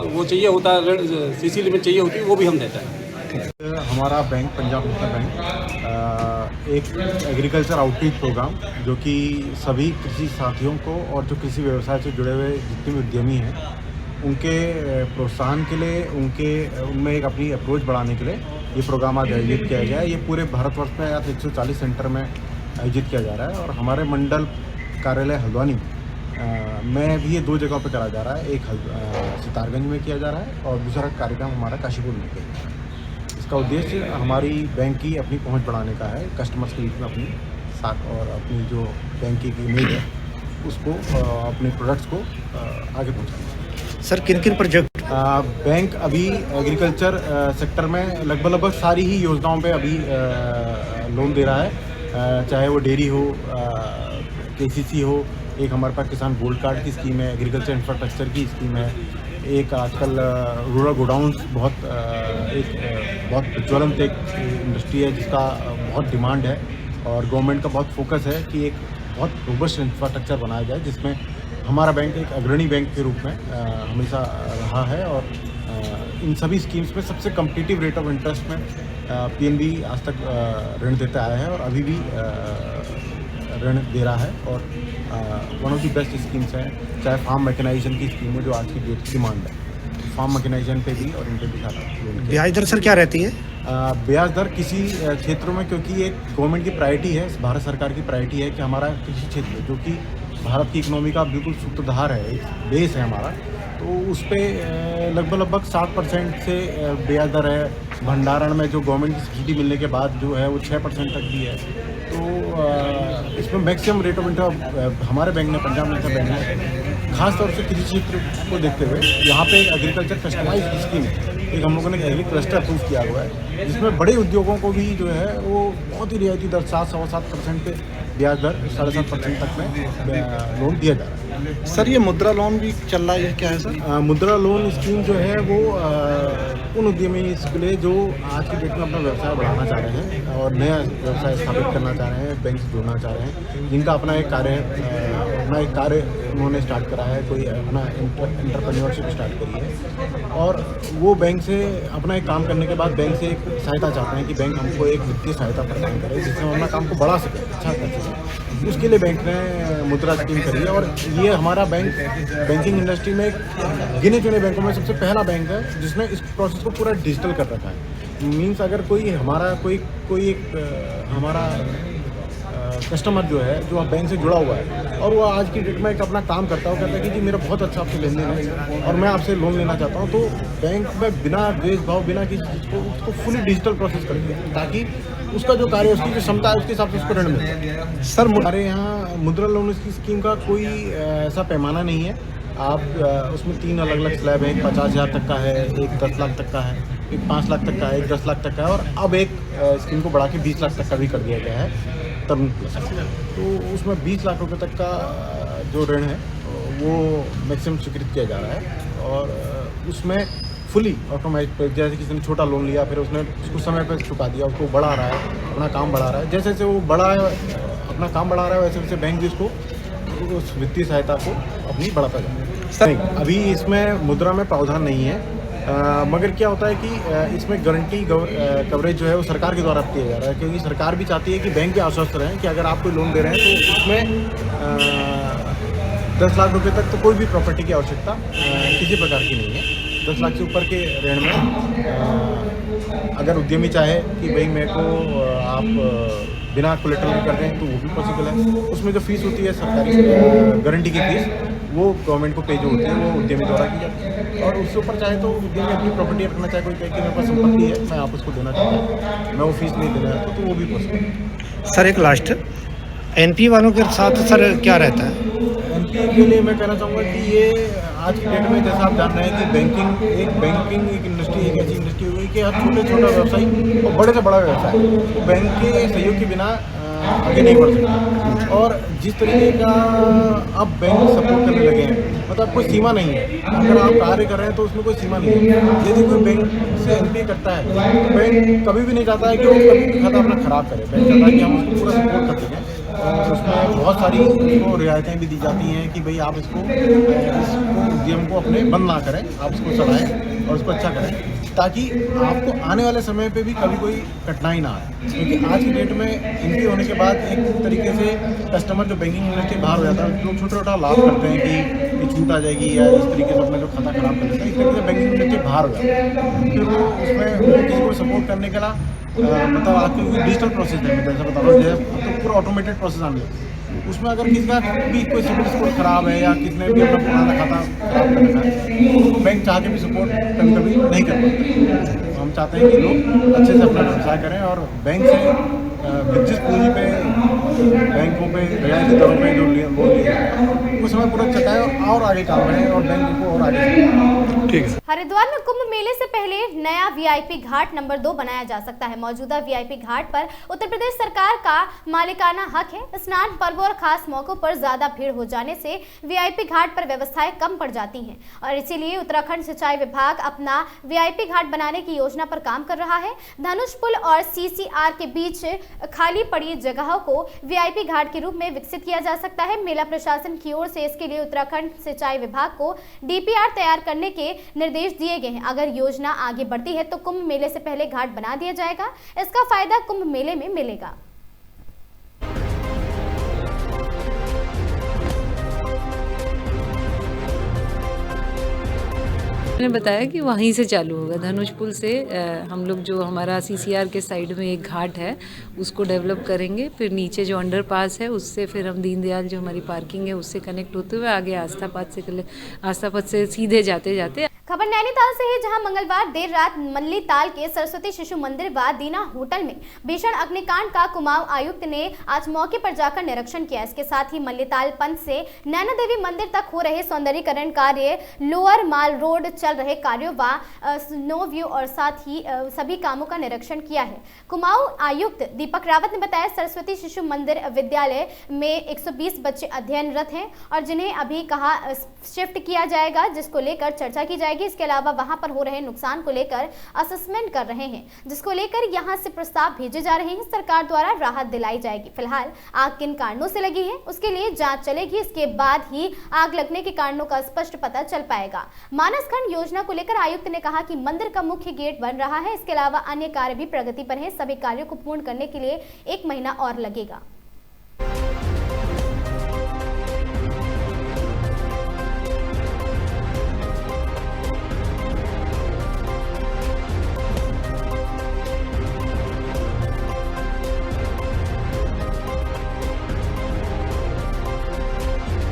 वो चाहिए होता है, ऋण सीसी लिमिट चाहिए होती है, वो भी हम देते हैं। हमारा बैंक, पंजाब नेशनल बैंक, एक एग्रीकल्चर आउटरीच प्रोग्राम जो कि सभी कृषि साथियों को और जो कृषि व्यवसाय से जुड़े हुए जितने भी उद्यमी हैं, उनके प्रोत्साहन के लिए, उनमें एक अपनी अप्रोच बढ़ाने के लिए ये प्रोग्राम आज आयोजित किया गया है। ये पूरे भारतवर्ष में आज 140 सेंटर में आयोजित किया जा रहा है और हमारे मंडल कार्यालय हल्द्वानी में भी ये 2 जगहों पर करा जा रहा है। एक सितारगंज में किया जा रहा है और दूसरा कार्यक्रम हमारा काशीपुर में किया जा रहा है। इसका उद्देश्य हमारी बैंक की अपनी पहुंच बढ़ाने का है, कस्टमर्स के बीच में अपनी साथ और अपनी जो बैंक की इमेज है उसको, अपने प्रोडक्ट्स को आगे पहुंचाना। सर, किन किन प्रोजेक्ट बैंक अभी एग्रीकल्चर सेक्टर में लगभग सारी ही योजनाओं पे अभी लोन दे रहा है, चाहे वो डेयरी हो, KCC हो, एक हमारे पास किसान गोल्ड कार्ड की स्कीम है, एग्रीकल्चर इंफ्रास्ट्रक्चर की स्कीम है, एक आजकल रूरल गोडाउन्स बहुत ज्वलंत एक इंडस्ट्री है जिसका बहुत डिमांड है और गवर्नमेंट का बहुत फोकस है कि एक बहुत रोबस्ट इंफ्रास्ट्रक्चर बनाया जाए, जिसमें हमारा बैंक एक अग्रणी बैंक के रूप में हमेशा रहा है। और इन सभी स्कीम्स में सबसे कम्पिटिटिव रेट ऑफ इंटरेस्ट में PNB आज तक ऋण देते आया है और अभी भी ऋण दे रहा है और one of the best schemes हैं, चाहे फार्म मैकेनाइजेशन की स्कीम है जो आज की डेट की डिमांड है। फार्म मैकेनाइजेशन पे भी और इन पे भी सारा लोन किया। ब्याज दर सर क्या रहती है? ब्याज दर किसी क्षेत्रों में, क्योंकि एक गवर्नमेंट की प्रायोरिटी है, भारत सरकार की प्रायोरिटी है कि हमारा कृषि क्षेत्र जो कि भारत की इकोनॉमी का बिल्कुल सूत्रधार है, बेस है हमारा, तो उस पर लगभग 60% से ब्याज दर है। भंडारण में जो गवर्नमेंट की सब्सिडी मिलने के बाद जो है वो 6% तक भी है। तो इसमें मैक्सिमम रेट ऑफ इंटरेस्ट हमारे बैंक ने, पंजाब नेशनल बैंक ने खास तौर से कृषि क्षेत्र को देखते हुए यहाँ पे एग्रीकल्चर कस्टमाइज स्कीम एक हम लोगों ने एग्री क्लस्टर अप्रूव किया हुआ है, जिसमें बड़े उद्योगों को भी जो है वो बहुत ही रियायती दर 7-7.25% पे ब्याज दर 7.5% तक में लोन दिया जा रहा है। सर ये मुद्रा लोन भी चल रहा है, क्या है सर? मुद्रा लोन स्कीम जो है वो उन उद्यमी के लिए जो आज की डेट में अपना व्यवसाय बढ़ाना चाह रहे हैं और नया व्यवसाय स्थापित करना चाह रहे हैं, बैंक से जुड़ना चाह रहे हैं, जिनका अपना एक कार्य उन्होंने स्टार्ट करा है, कोई अपना एंटरप्रेन्योरशिप स्टार्ट करी है और वो बैंक से अपना एक काम करने के बाद बैंक से एक सहायता चाहते हैं कि बैंक हमको एक वित्तीय सहायता प्रदान करे जिससे हम अपना काम को बढ़ा सकें, अच्छा कर सकें। उसके लिए बैंक ने मुद्रा स्कीम करी है और ये हमारा बैंक बैंकिंग इंडस्ट्री में गिने चुने बैंकों में सबसे पहला बैंक है जिसने इस प्रोसेस को पूरा डिजिटल कर रखा है। मीन्स अगर कोई हमारा कोई एक हमारा कस्टमर जो है जो बैंक से जुड़ा हुआ है और वो आज की डेट में एक अपना काम करता है, वो कहता है कि जी मेरा बहुत अच्छा आपसे लेन देन है और मैं आपसे लोन लेना चाहता हूँ, तो बैंक में बिना भेदभाव, बिना किसी चीज़ को उसको फुली डिजिटल प्रोसेस कर दिया ताकि उसका जो कार्य, उसकी जो क्षमता है उसके हिसाब से उसको ऋण मिले। सर हमारे यहाँ मुद्रा लोन की स्कीम का कोई ऐसा पैमाना नहीं है। आप उसमें 3 अलग अलग स्लैब है, एक 50,000 तक का है, एक 10 लाख तक का है, एक 5 लाख तक का है, एक 10 लाख तक का है और अब एक स्कीम को बढ़ा के 20 लाख तक का भी कर दिया गया है तरुण प्लस। तो उसमें 20 लाख रुपए तक का जो ऋण है वो मैक्सिमम स्वीकृत किया जा रहा है और उसमें फुली ऑटोमेटिक, जैसे किसी ने छोटा लोन लिया फिर उसने उसको समय पर चुका दिया, उसको बढ़ा रहा है, अपना काम बढ़ा रहा है, जैसे जैसे वो अपना काम बढ़ा रहा है वैसे वैसे बैंक भी उसको उस वित्तीय सहायता को अपनी बढ़ाता जा रहा है। अभी इसमें मुद्रा में प्रावधान नहीं है, मगर क्या होता है कि इसमें गारंटी कवरेज जो है वो सरकार के द्वारा किया जा रहा है, क्योंकि सरकार भी चाहती है कि बैंक भी आश्वस्त रहें कि अगर आप कोई लोन दे रहे हैं तो उसमें 10 लाख रुपए तक तो कोई भी प्रॉपर्टी की आवश्यकता किसी प्रकार की नहीं है। 10 लाख से ऊपर के ऋण में अगर उद्यमी चाहे कि भाई मेरे को आप बिना कोलेटरल कर दें तो वो भी पॉसिबल है। उसमें जो फीस होती है सरकारी गारंटी की फीस वो गवर्नमेंट को पे जो होती है वो उद्यमी द्वारा की जाती है और उससे ऊपर चाहे तो उद्यमी अपनी प्रॉपर्टी रखना चाहे, कोई कहे कि मेरे पास संपत्ति है मैं आप उसको देना चाहता हूँ, मैं वो फीस नहीं देना चाहता तो वो भी पॉसिबल है। सर एक लास्ट, एनपी वालों के साथ सर क्या रहता है? एनपी के लिए मैं कहना चाहूँगा कि ये आज की डेट में जैसा आप जान रहे हैं कि बैंकिंग एक इंडस्ट्री, एक ऐसी इंडस्ट्री हुई कि हर छोटा व्यवसायी और बड़े से बड़ा व्यवसाय तो बैंक के सहयोग के बिना आगे नहीं बढ़ सकता। और जिस तरीके का अब बैंक सपोर्ट करने लगे हैं, मतलब कोई सीमा नहीं है, अगर आप कार्य कर रहे हैं तो उसमें कोई सीमा नहीं है। यदि कोई बैंक से एनपीए करता है तो बैंक कभी भी नहीं चाहता है कि वो कभी भी खाता अपना खराब करे, बैंक चाहता है कि हम उसको पूरा सपोर्ट कर सकें और उसमें बहुत सारी उसको रियायतें भी दी जाती हैं कि भाई आप इसको उद्यम को अपने बंद ना करें, आप इसको चलाएं और उसको अच्छा करें ताकि आपको आने वाले समय पे भी कभी कोई कठिनाई ना आए। क्योंकि आज की डेट में एनपीए होने के बाद एक तरीके से कस्टमर जो बैंकिंग इंडस्ट्री बाहर हो जाता है, लोग छोटा लाभ करते हैं कि छूट आ जाएगी या इस तरीके से अपना जो खाता खराब कर लेते हैं, इस तरीके से बैंकिंग इंडस्ट्री बाहर हो जाता है। फिर वो उसमें किसी को सपोर्ट करने के लिए मतलब आपकी डिजिटल प्रोसेस है, मैं जैसे बता रहा हूँ, तो पूरा ऑटोमेटेड प्रोसेस आने लगे। उसमें अगर किसी का भी कोई सिबिल स्कोर खराब है या किसी ने भी अपना पुराना खाता खराब कर रखा है तो बैंक चाह के भी सपोर्ट कभी कभी नहीं कर पाते। हम चाहते हैं कि लोग अच्छे से अपना व्यवसाय करें और बैंक से वित्तीय पूंजी पे, बैंकों पे रियायती दरों पे जो लोन लिए जाते हैं वो समय पूरा चुकाएं और आगे काम करें और बैंक को और आगे। ठीक है। हरिद्वार में कुंभ मेले से पहले नया वीआईपी घाट नंबर 2 बनाया जा सकता है। मौजूदा वीआईपी घाट पर उत्तर प्रदेश सरकार का मालिकाना हक है। स्नान पर्व और खास मौकों पर ज्यादा भीड़ हो जाने से वीआईपी घाट पर व्यवस्थाएं कम पड़ जाती हैं और इसीलिए उत्तराखंड सिंचाई विभाग अपना वीआईपी घाट बनाने की योजना पर काम कर रहा है। धनुष पुल और सीसीआर के बीच खाली पड़ी जगहों को वीआईपी घाट के रूप में विकसित किया जा सकता है। मेला प्रशासन की ओर से इसके लिए उत्तराखंड सिंचाई विभाग को डीपीआर तैयार करने के निर्देश दिए गए हैं। अगर योजना आगे बढ़ती है तो कुंभ मेले से पहले घाट बना दिया जाएगा। इसका फायदा कुंभ मेले में मिलेगा। ने बताया कि वहीं से चालू होगा, धनुष पुल से। हम लोग जो हमारा CCR के साइड में एक घाट है उसको डेवलप करेंगे, फिर नीचे जो अंडरपास है उससे फिर हम दीनदयाल जो हमारी पार्किंग है उससे कनेक्ट होते हुए आगे आस्था पथ से सीधे जाते जाते। खबर नैनीताल से है, जहां मंगलवार देर रात मल्लीताल के सरस्वती शिशु मंदिर व दीना होटल में भीषण अग्निकांड का कुमाऊं आयुक्त ने आज मौके पर जाकर निरीक्षण किया। इसके साथ ही मल्लीताल पंथ से नैना देवी मंदिर तक हो रहे सौंदर्यीकरण कार्य, लोअर माल रोड चल रहे कार्यों व स्नो व्यू और साथ ही सभी कामों का निरीक्षण किया है। कुमाऊं आयुक्त दीपक रावत ने बताया, सरस्वती शिशु मंदिर विद्यालय में 120 बच्चे अध्ययनरत हैं और जिन्हें अभी कहा शिफ्ट किया जाएगा, जिसको लेकर चर्चा की जाएगी। इसके अलावा वहां पर हो रहे नुकसान को लेकर असेसमेंट कर रहे हैं, जिसको लेकर यहां से प्रस्ताव भेजे जा रहे हैं। सरकार द्वारा राहत दिलाई जाएगी। फिलहाल आग किन कारणों से लगी है उसके लिए जांच चलेगी, इसके बाद ही आग लगने के कारणों का स्पष्ट पता चल पाएगा। मानसखंड योजना को लेकर आयुक्त ने कहा कि मंदिर का मुख्य गेट बन रहा है, इसके अलावा अन्य कार्य भी प्रगति पर है। सभी कार्यों को पूर्ण करने के लिए 1 महीना और लगेगा।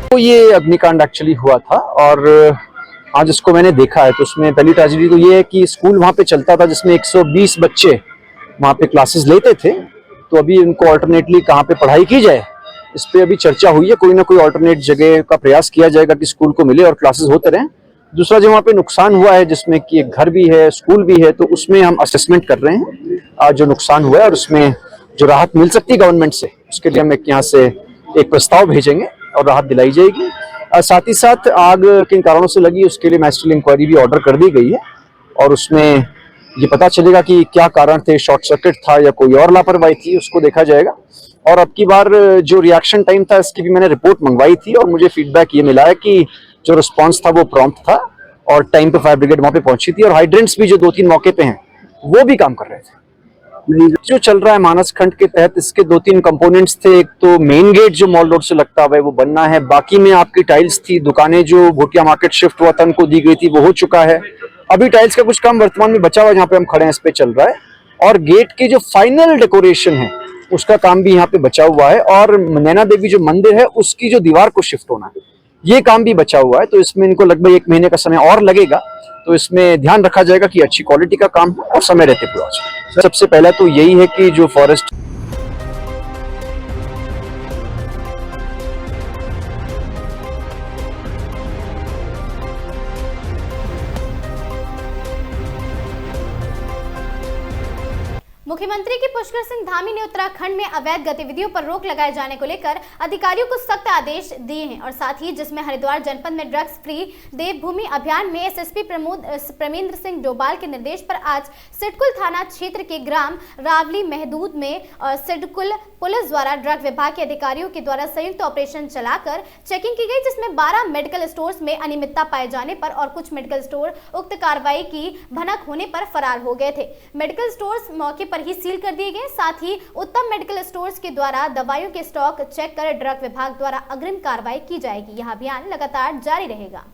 तो ये अग्निकांड एक्चुअली हुआ था और आज इसको मैंने देखा है तो उसमें पहली ट्रेजेडी तो ये है कि स्कूल वहाँ पे चलता था जिसमें 120 बच्चे वहाँ पे क्लासेस लेते थे। तो अभी इनको अल्टरनेटली कहाँ पे पढ़ाई की जाए इस पे अभी चर्चा हुई है। कोई ना कोई अल्टरनेट जगह का प्रयास किया जाएगा कि स्कूल को मिले और क्लासेस होते रहें। दूसरा जो वहाँ पे नुकसान हुआ है जिसमें कि एक घर भी है, स्कूल भी है, तो उसमें हम असेसमेंट कर रहे हैं जो नुकसान हुआ है और उसमें जो राहत मिल सकती है गवर्नमेंट से उसके लिए हम यहाँ से एक प्रस्ताव भेजेंगे और राहत दिलाई जाएगी। साथ ही साथ आग किन कारणों से लगी उसके लिए मैजिस्ट्रियल इंक्वायरी भी ऑर्डर कर दी गई है और उसमें ये पता चलेगा कि क्या कारण थे, शॉर्ट सर्किट था या कोई और लापरवाही थी, उसको देखा जाएगा। और अब की बार जो रिएक्शन टाइम था इसकी भी मैंने रिपोर्ट मंगवाई थी और मुझे फीडबैक ये मिला है कि जो रिस्पॉन्स था वो प्रॉम्प्ट था और टाइम पे फायर ब्रिगेड वहाँ पे पहुंची थी और हाइड्रेंट्स भी जो 2-3 मौके पे हैं वो भी काम कर रहे थे। जो चल रहा है मानसखंड के तहत इसके 2-3 कंपोनेंट्स थे। एक तो मेन गेट जो मॉल रोड से लगता है वो बनना है, बाकी में आपकी टाइल्स थी, दुकानें जो भोटिया मार्केट शिफ्ट हुआ था उनको दी गई थी वो हो चुका है। अभी टाइल्स का कुछ काम वर्तमान में बचा हुआ है जहाँ पे हम खड़े हैं इस पे चल रहा है और गेट की जो फाइनल डेकोरेशन है उसका काम भी यहाँ पे बचा हुआ है और नैना देवी जो मंदिर है उसकी जो दीवार को शिफ्ट होना है ये काम भी बचा हुआ है। तो इसमें इनको लगभग 1 महीने का समय और लगेगा। तो इसमें ध्यान रखा जाएगा कि अच्छी क्वालिटी का काम हो और समय रहते पूरा हो जाए। सबसे पहला तो यही है कि जो फॉरेस्ट मुख्यमंत्री के पुष्कर सिंह धामी ने उत्तराखंड में अवैध गतिविधियों पर रोक लगाए जाने को लेकर अधिकारियों को सख्त आदेश दिए हैं और साथ ही जिसमें हरिद्वार जनपद में ड्रग्स फ्री देवभूमि अभियान में एसएसपी प्रमेंद्र सिंह डोभाल के निर्देश पर आज सिडकुल थाना क्षेत्र के ग्राम रावली महदूद में सिडकुल पुलिस द्वारा ड्रग विभाग के अधिकारियों के द्वारा संयुक्त ऑपरेशन चलाकर चेकिंग की गई, जिसमें 12 मेडिकल स्टोर्स में अनियमितता पाए जाने पर और कुछ मेडिकल स्टोर उक्त कार्रवाई की भनक होने पर फरार हो गए थे। मेडिकल स्टोर्स मौके पर ही सील कर दिए गए। साथ ही उत्तम मेडिकल स्टोर्स के द्वारा दवाइयों के स्टॉक चेक कर ड्रग विभाग द्वारा अग्रिम कार्रवाई की जाएगी। यह अभियान लगातार जारी रहेगा।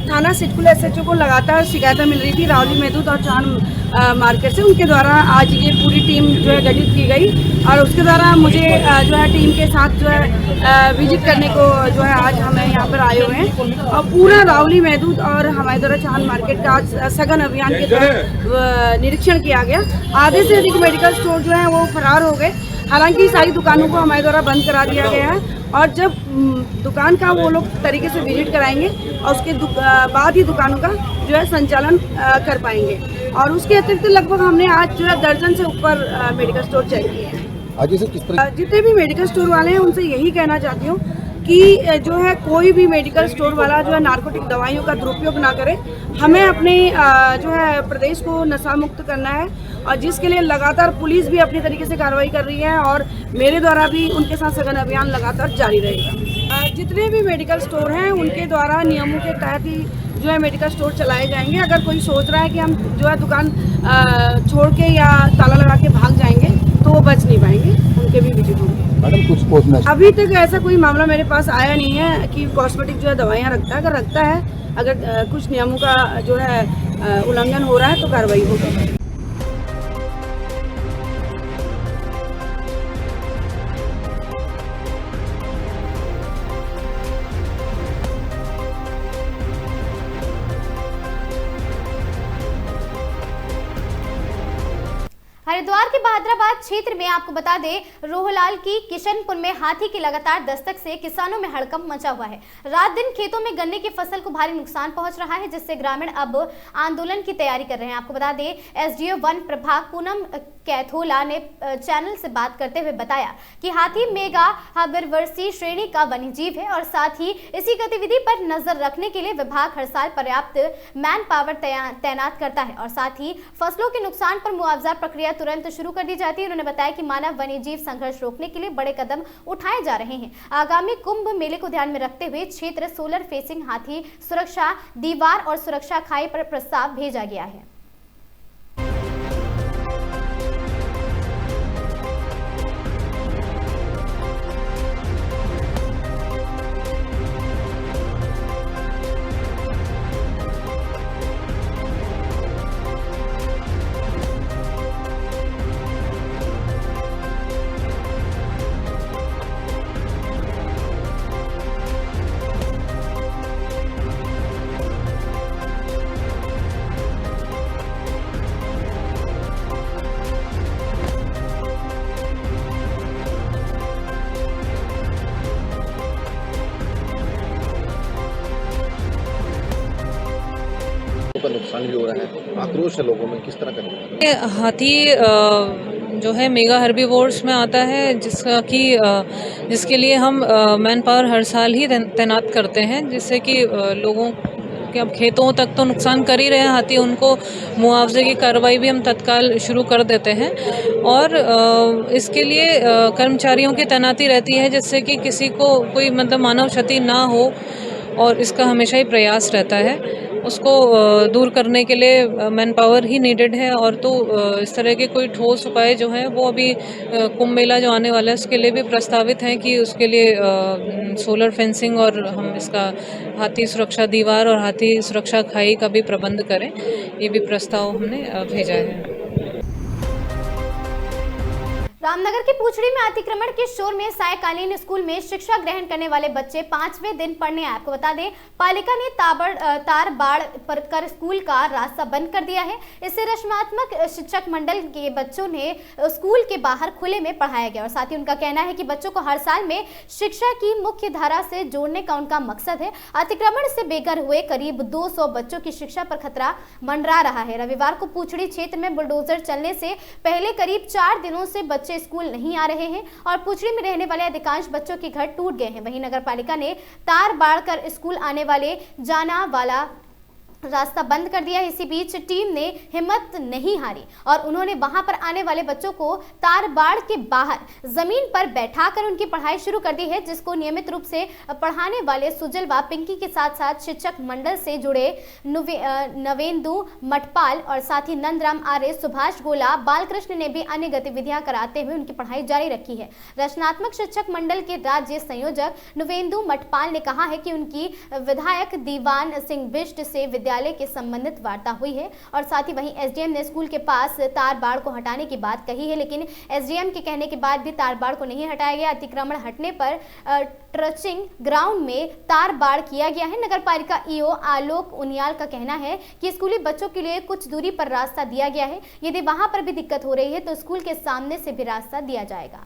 थाना सिडकुल एसएचओ को लगातार शिकायतें मिल रही थी रावली महदूद और चांद मार्केट से। उनके द्वारा आज ये पूरी टीम जो है गठित की गई और उसके द्वारा मुझे जो है टीम के साथ जो है विजिट करने को जो है आज हमें यहाँ पर आए हुए हैं और पूरा रावली महदूद और हमारे द्वारा चांद मार्केट का सघन अभियान के तहत निरीक्षण किया गया। आधे से अधिक मेडिकल स्टोर जो है वो फरार हो गए। हालांकि सारी दुकानों को हमारे द्वारा बंद करा दिया गया है और जब दुकान का वो लोग तरीके से विजिट कराएंगे और उसके बाद ही दुकानों का जो है संचालन कर पाएंगे। और उसके अतिरिक्त लगभग हमने आज जो है दर्जन से ऊपर मेडिकल स्टोर चेक किए हैं। आज से किस तरह जितने भी मेडिकल स्टोर वाले हैं उनसे यही कहना चाहती हूँ कि जो है कोई भी मेडिकल स्टोर वाला जो है नारकोटिक दवाइयों का दुरुपयोग ना करे। हमें अपने जो है प्रदेश को नशा मुक्त करना है और जिसके लिए लगातार पुलिस भी अपनी तरीके से कार्रवाई कर रही है और मेरे द्वारा भी उनके साथ सघन अभियान लगातार जारी रहेगा। जितने भी मेडिकल स्टोर हैं उनके द्वारा नियमों के तहत ही जो है मेडिकल स्टोर चलाए जाएंगे। अगर कोई सोच रहा है कि हम जो है दुकान छोड़ के या ताला लगा के भाग जाएंगे तो वो बच नहीं पाएंगे, उनके भी विजिट होंगे। मैडम कुछ पूछना है? अभी तक ऐसा कोई मामला मेरे पास आया नहीं है कि कॉस्मेटिक जो है दवाइयाँ रखता है। अगर रखता है, अगर कुछ नियमों का जो है उल्लंघन हो रहा है तो कार्रवाई होगी। हरिद्वार के बहादुराबाद क्षेत्र में आपको बता दें, रोहलाल की किशनपुर में हाथी की लगातार दस्तक से किसानों में हड़कंप मचा हुआ है। रात दिन खेतों में गन्ने की फसल को भारी नुकसान पहुंच रहा है, जिससे ग्रामीण अब आंदोलन की तैयारी कर रहे हैं। आपको बता दें, एसडीओ वन प्रभाग पूनम कैथोला ने चैनल से बात करते हुए बताया कि हाथी मेगा हाइबरवर्सी श्रेणी का वन्यजीव है और साथ ही इसी गतिविधि पर नजर रखने के लिए विभाग हर साल पर्याप्त मैन पावर तैनात करता है और साथ ही फसलों के नुकसान पर मुआवजा प्रक्रिया तुरंत शुरू कर दी जाती है। उन्होंने बताया कि मानव वन्यजीव संघर्ष रोकने के लिए बड़े कदम उठाए जा रहे हैं। आगामी कुंभ मेले को ध्यान में रखते हुए क्षेत्र सोलर फेसिंग हाथी सुरक्षा दीवार और सुरक्षा खाई पर प्रस्ताव भेजा गया है। नुकसान भी हो रहा है, आक्रोश है लोगों में, किस तरह करेंगे? हाथी जो है मेगा हर्बीवोर्स में आता है, जिसके लिए हम मैन पावर हर साल ही तैनात करते हैं, जिससे कि लोगों के अब खेतों तक तो नुकसान कर ही रहे हैं हाथी, उनको मुआवजे की कार्रवाई भी हम तत्काल शुरू कर देते हैं और इसके लिए कर्मचारियों की तैनाती रहती है, जिससे कि किसी को कोई मतलब मानव क्षति ना हो और इसका हमेशा ही प्रयास रहता है। उसको दूर करने के लिए मैन पावर ही नीडेड है और तो इस तरह के कोई ठोस उपाय जो है वो अभी कुंभ मेला जो आने वाला है उसके लिए भी प्रस्तावित हैं कि उसके लिए सोलर फेंसिंग और हम इसका हाथी सुरक्षा दीवार और हाथी सुरक्षा खाई का भी प्रबंध करें, ये भी प्रस्ताव हमने भेजा है। रामनगर की पूछड़ी में अतिक्रमण के शोर में सायकालीन स्कूल में शिक्षा ग्रहण करने वाले बच्चे 5वें दिन पढ़ने आए। आपको बता दें, पालिका ने तार बाड़ पर कर स्कूल का रास्ता बंद कर दिया है। इससे रचनात्मक शिक्षक मंडल के बच्चों ने स्कूल के बाहर खुले में पढ़ाया गया और साथ ही उनका कहना है कि बच्चों को हर साल में शिक्षा की मुख्य धारा से जोड़ने का उनका मकसद है। अतिक्रमण से बेघर हुए करीब 200 बच्चों की शिक्षा पर खतरा मंडरा रहा है। रविवार को पूछड़ी क्षेत्र में बुलडोजर चलने से पहले करीब 4 दिनों से बच्चे स्कूल नहीं आ रहे हैं और पूछड़ी में रहने वाले अधिकांश बच्चों के घर टूट गए हैं। वहीं नगर पालिका ने तार बाड़ कर स्कूल आने वाले जाना वाला रास्ता बंद कर दिया। इसी बीच टीम ने हिम्मत नहीं हारी और उन्होंने वहां पर आने वाले बच्चों को तार बाड़ के बाहर जमीन पर बैठाकर उनकी पढ़ाई शुरू कर दी है, जिसको नियमित रूप से पढ़ाने वाले सुजल व पिंकी के साथ साथ शिक्षक मंडल से जुड़े नवेंदु मठपाल और साथ ही नंदराम आर्य, सुभाष गोला, बालकृष्ण ने भी अन्य गतिविधियां कराते हुए उनकी पढ़ाई जारी रखी है। रचनात्मक शिक्षक मंडल के राज्य संयोजक नवेंदु मठपाल ने कहा है कि उनकी विधायक दीवान सिंह बिष्ट से विद्यालय के संबंधित वार्ता हुई है और साथ ही वहीं एसडीएम ने स्कूल के पास तार बाड़ को हटाने की बात कही है, लेकिन एसडीएम के कहने के बाद भी तार बाड़ को नहीं हटाया गया। अतिक्रमण हटने पर ट्रचिंग ग्राउंड में तार बाड़ किया गया है। नगर पालिका ईओ आलोक उनियाल का कहना है कि स्कूली बच्चों के लिए कुछ दूरी पर रास्ता दिया गया है, यदि वहां पर भी दिक्कत हो रही है तो स्कूल के सामने से भी रास्ता दिया जाएगा।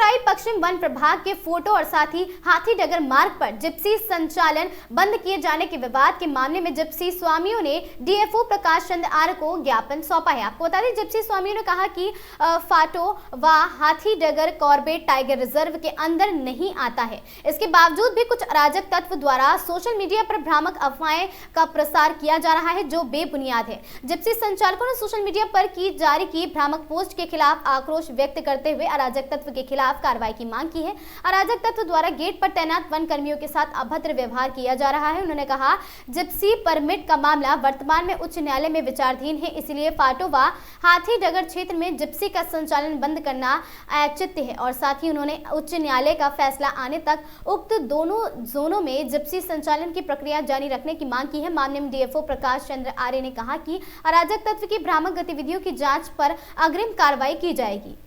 पिपराई पश्चिम वन प्रभाग के फोटो और साथ ही हाथीडगर मार्ग पर जिप्सी संचालन बंद किए जाने के विवाद के मामले में जिप्सी स्वामियों ने डीएफओ प्रकाश चंद्र आर्य को ज्ञापन सौंपा है। आपको बता दें, जिप्सी स्वामियों ने कहा कि फाटो व हाथीडगर कॉर्बेट टाइगर रिजर्व के अंदर नहीं आता है। इसके बावजूद भी कुछ अराजक तत्व द्वारा सोशल मीडिया पर भ्रामक अफवाहें का प्रसार किया जा रहा है जो बेबुनियाद है। जिप्सी संचालकों ने सोशल मीडिया पर जारी की भ्रामक पोस्ट के खिलाफ आक्रोश व्यक्त करते हुए अराजक तत्व के खिलाफ कार्रवाई की मांग की है। अराजक तत्व द्वारा गेट पर तैनात वन कर्मियों के साथ अभद्र व्यवहार किया जा रहा है। उन्होंने कहा, जिप्सी परमिट का मामला वर्तमान में उच्च न्यायालय में विचाराधीन है, इसलिए फाटो व हाथीडगर क्षेत्र में जिप्सी का संचालन बंद करना औचित्य है। और साथ ही उन्होंने उच्च न्यायालय का फैसला आने तक उक्त दोनों जोनों में जिप्सी संचालन की प्रक्रिया जारी रखने की मांग की है। मामले में डीएफओ प्रकाश चंद्र आर्य ने कहा कि अराजक तत्व की भ्रामक गतिविधियों की जांच पर अग्रिम कार्रवाई की जाएगी।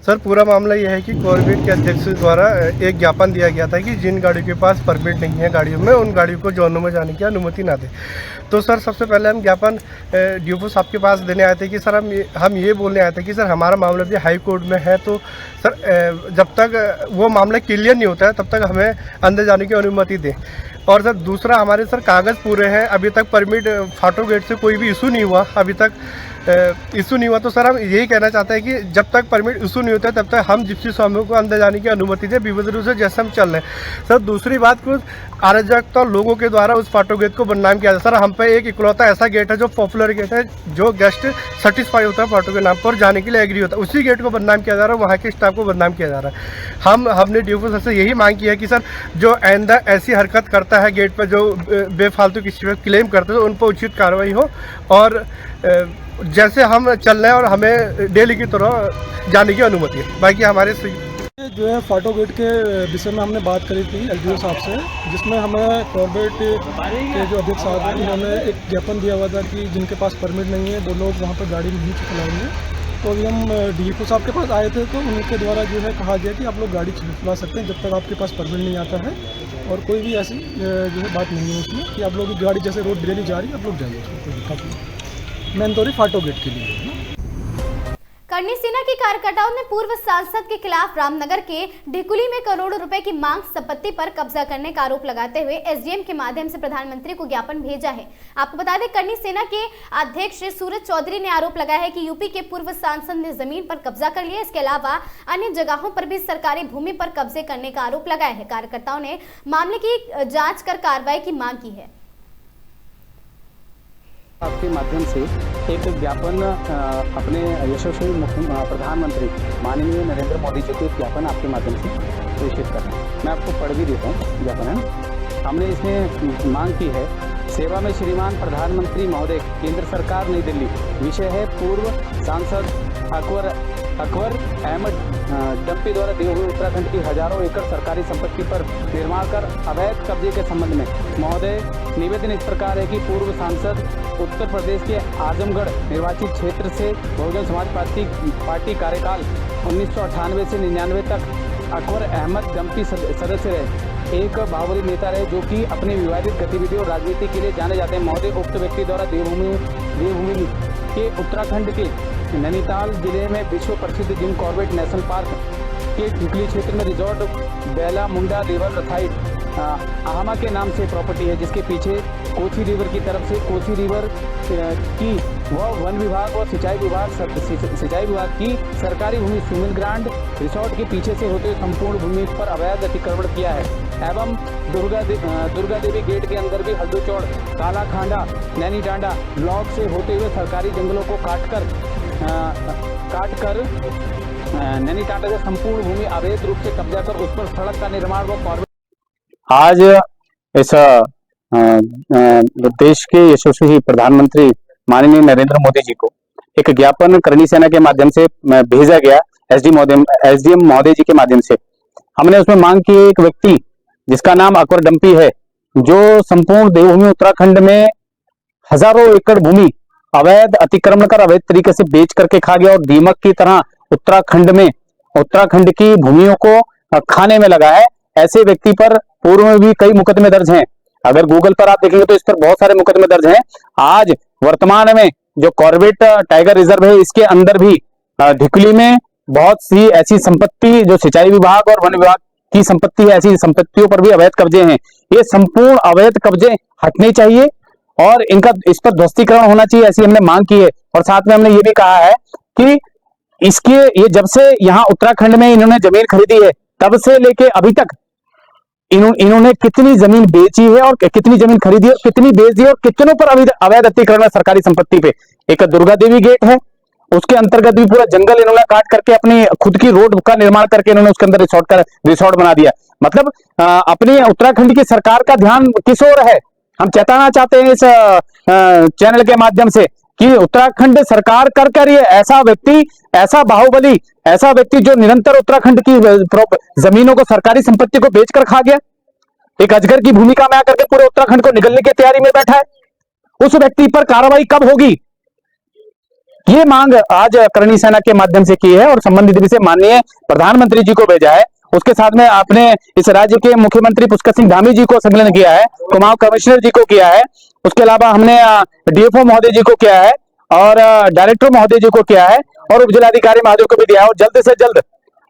सर, पूरा मामला यह है कि कॉर्बेट के अध्यक्ष द्वारा एक ज्ञापन दिया गया था कि जिन गाड़ियों के पास परमिट नहीं है गाड़ियों में, उन गाड़ियों को जोनों में जाने की अनुमति ना दे। तो सर, सबसे पहले हम ज्ञापन डीएफओ साहब के पास देने आए थे कि सर हम ये बोलने आए थे कि सर हमारा मामला भी हाई कोर्ट में है, तो सर जब तक वो मामला क्लियर नहीं होता है तब तक हमें अंदर जाने की अनुमति दें। और सर दूसरा, हमारे सर कागज़ पूरे हैं, अभी तक परमिट फाटो गेट से कोई भी इशू नहीं हुआ, अभी तक इशू नहीं हुआ। तो सर हम यही कहना चाहते हैं कि जब तक परमिट इशू नहीं होता है तब तक हम जिप्सी स्वामियों को अंदर जाने की अनुमति दें, विविध रूप से जैसे हम चल रहे हैं। सर दूसरी बात, कुछ अराजकता लोगों के द्वारा उस फाटो गेट को बदनाम किया जाता है। सर हम पे एक इकलौता ऐसा गेट है जो पॉपुलर गेट है, जो गेस्ट सेटिस्फाई होता है फाटो के नाम पर जाने के लिए एग्री होता है, उसी गेट को बदनाम किया जा रहा है, वहाँ के स्टाफ को बदनाम किया जा रहा है। हमने डीएफओ सर से यही मांग की है कि सर जो आइंदा ऐसी हरकत करता है गेट पर, जो बेफालतू किसी पर क्लेम करते हैं, तो उन पर उचित कार्रवाई हो और जैसे हम चल रहे हैं और हमें डेली की तरह जाने की अनुमति है। बाकी हमारे जो है फाटो गेट के विषय में हमने बात करी थी एलडीओ साहब से, जिसमें हमें कॉर्बेट के जो अध्यक्ष साहब हैं उन्होंने एक ज्ञापन दिया हुआ था कि जिनके पास परमिट नहीं है वो लोग वहाँ पर गाड़ी नहीं चलाएंगे। तो अभी हम डीएफओ साहब के पास आए थे, तो उनके द्वारा जो है कहा गया कि आप लोग गाड़ी चला सकते हैं जब तक आपके पास परमिट नहीं आता है, और कोई भी ऐसी जो है बात नहीं है उसमें कि आप लोग की गाड़ी जैसे रोड डेली जा रही है आप लोग जाइए, उसमें कोई दिक्कत नहीं। मेन तौर फाटो गेट के लिए करनी सेना के कार्यकर्ताओं ने पूर्व सांसद के खिलाफ रामनगर के ढिकुली में करोड़ों रुपए की मांग संपत्ति पर कब्जा करने का आरोप लगाते हुए एसडीएम के माध्यम से प्रधानमंत्री को ज्ञापन भेजा है। आपको बता दें, करनी सेना के अध्यक्ष सूरज चौधरी ने आरोप लगाया है कि यूपी के पूर्व सांसद ने जमीन पर कब्जा कर लिया। इसके अलावा अन्य जगहों पर भी सरकारी भूमि पर कब्जे करने का आरोप लगाया है। कार्यकर्ताओं ने मामले की जाँच कर कार्रवाई की मांग की है। आपके माध्यम से एक ज्ञापन अपने यशस्वी प्रधानमंत्री माननीय नरेंद्र मोदी जी को एक ज्ञापन आपके माध्यम से प्रेषित करना है। मैं आपको पढ़ भी देता हूँ ज्ञापन है। हमने इसमें मांग की है, सेवा में श्रीमान प्रधानमंत्री महोदय, केंद्र सरकार, नई दिल्ली। विषय है पूर्व सांसद अकबर अहमद डंपी द्वारा देवभूमि उत्तराखंड की हजारों एकड़ सरकारी संपत्ति पर निर्माण कर अवैध कब्जे के संबंध में महोदय निवेदन इस प्रकार है कि पूर्व सांसद उत्तर प्रदेश के आजमगढ़ निर्वाचित क्षेत्र से बहुजन समाज पार्टी कार्यकाल 1998 से 99 तक अकबर अहमद डंपी सदस्य रहे, एक बाहुबली नेता रहे जो कि अपने विवादित गतिविधियों और राजनीति के लिए जाने जाते हैं। महोदय उक्त व्यक्ति द्वारा देवभूमि के उत्तराखंड के नैनीताल जिले में विश्व प्रसिद्ध जिम कॉर्बेट नेशनल पार्क के ढिकुली क्षेत्र में रिजॉर्ट बेला मुंडा रिवर रथाइट आहामा के नाम से प्रॉपर्टी है, जिसके पीछे कोसी रिवर की तरफ से कोसी रिवर की वह वन विभाग और सिंचाई विभाग की सरकारी भूमि सुमिल ग्रांड रिसोर्ट के पीछे से होते हुए संपूर्ण भूमि पर अवैध अतिक्रमण किया है एवं दुर्गा देवी गेट के अंदर भी हल्दोचौड़, काला खांडा, नैनी टांडा ब्लॉक से होते हुए सरकारी जंगलों को काट कर नैनी टांडा से संपूर्ण भूमि अवैध रूप से कब्जा कर उस पर सड़क का निर्माण व आज इस देश के यशस्वी प्रधानमंत्री माननीय नरेंद्र मोदी जी को एक ज्ञापन करनी सेना के माध्यम से भेजा गया एसडीएम महोदय जी के माध्यम से। हमने उसमें मांग की एक व्यक्ति जिसका नाम अकबर डंपी है, जो संपूर्ण देवभूमि उत्तराखंड में हजारों एकड़ भूमि अवैध अतिक्रमण कर अवैध तरीके से बेच करके खा गया और दीमक की तरह उत्तराखंड की भूमियों को खाने में लगा है। ऐसे व्यक्ति पर पूर्व में भी कई मुकदमे दर्ज हैं। अगर गूगल पर आप देखेंगे तो इस पर बहुत सारे मुकदमे दर्ज हैं। आज वर्तमान में जो कॉर्बेट टाइगर रिजर्व है, इसके अंदर भी ढिकली में बहुत सी ऐसी संपत्ति जो सिंचाई विभाग और वन विभाग की संपत्ति है, ऐसी संपत्तियों पर भी अवैध कब्जे हैं। ये संपूर्ण अवैध कब्जे हटने चाहिए और इनका इस पर ध्वस्तीकरण होना चाहिए, ऐसी हमने मांग की है। और साथ में हमने ये भी कहा है कि इसके ये जब से यहाँ उत्तराखंड में इन्होंने जमीन खरीदी है तब से लेके अभी तक इन्होंने कितनी जमीन बेची है और कितनी जमीन खरीदी है, कितनी बेच दी और कितनों पर अवैध अतिक्रमण है सरकारी संपत्ति पे। एक दुर्गा देवी गेट है, उसके अंतर्गत भी पूरा जंगल इन्होंने काट करके अपनी खुद की रोड का निर्माण करके इन्होंने उसके अंदर रिसोर्ट बना दिया। मतलब अपनी उत्तराखंड की सरकार का ध्यान किस ओर है, हम चेताना चाहते हैं इस चैनल के माध्यम से कि उत्तराखंड सरकार कर ये ऐसा व्यक्ति, ऐसा बाहुबली, ऐसा व्यक्ति जो निरंतर उत्तराखंड की जमीनों को, सरकारी संपत्ति को बेचकर खा गया, एक अजगर की भूमिका में आकर के पूरे उत्तराखंड को निगलने की तैयारी में बैठा है, उस व्यक्ति पर कार्रवाई कब होगी, ये मांग आज करणी सेना के माध्यम से की है और संबंधित विषय माननीय प्रधानमंत्री जी को भेजा है। उसके साथ में आपने इस राज्य के मुख्यमंत्री पुष्कर सिंह धामी जी को संकलन किया है, कुमाऊं कमिश्नर जी को किया है, उसके अलावा हमने डीएफओ महोदय जी को किया है और डायरेक्टर महोदय जी को किया है और उप जिलाधिकारी महोदय को भी दिया है। और जल्द से जल्द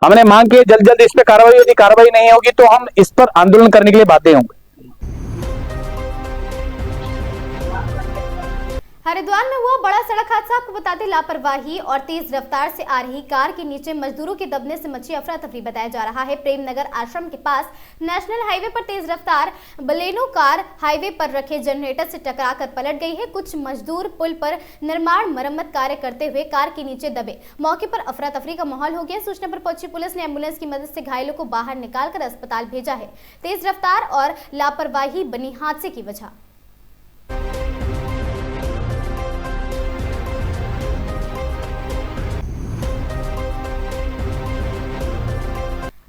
हमने मांग की जल्द इस पर कार्रवाई, यदि कार्रवाई नहीं होगी तो हम इस पर आंदोलन करने के लिए बाध्य होंगे। हरिद्वार में हुआ बड़ा सड़क हादसा, आपको बता दें लापरवाही और तेज रफ्तार से आ रही कार के नीचे मजदूरों के दबने से मची अफरा तफरी बताया जा रहा है। प्रेमनगर आश्रम के पास नेशनल हाईवे पर तेज रफ्तार बलेनो कार हाईवे पर रखे जनरेटर से टकराकर पलट गई है। कुछ मजदूर पुल पर निर्माण मरम्मत कार्य करते हुए कार के नीचे दबे। मौके पर अफरा तफरी का माहौल हो गया। सूचना पर पहुंची पुलिस ने एम्बुलेंस की मदद से घायलों को बाहर निकालकर अस्पताल भेजा है। तेज रफ्तार और लापरवाही बनी हादसे की वजह।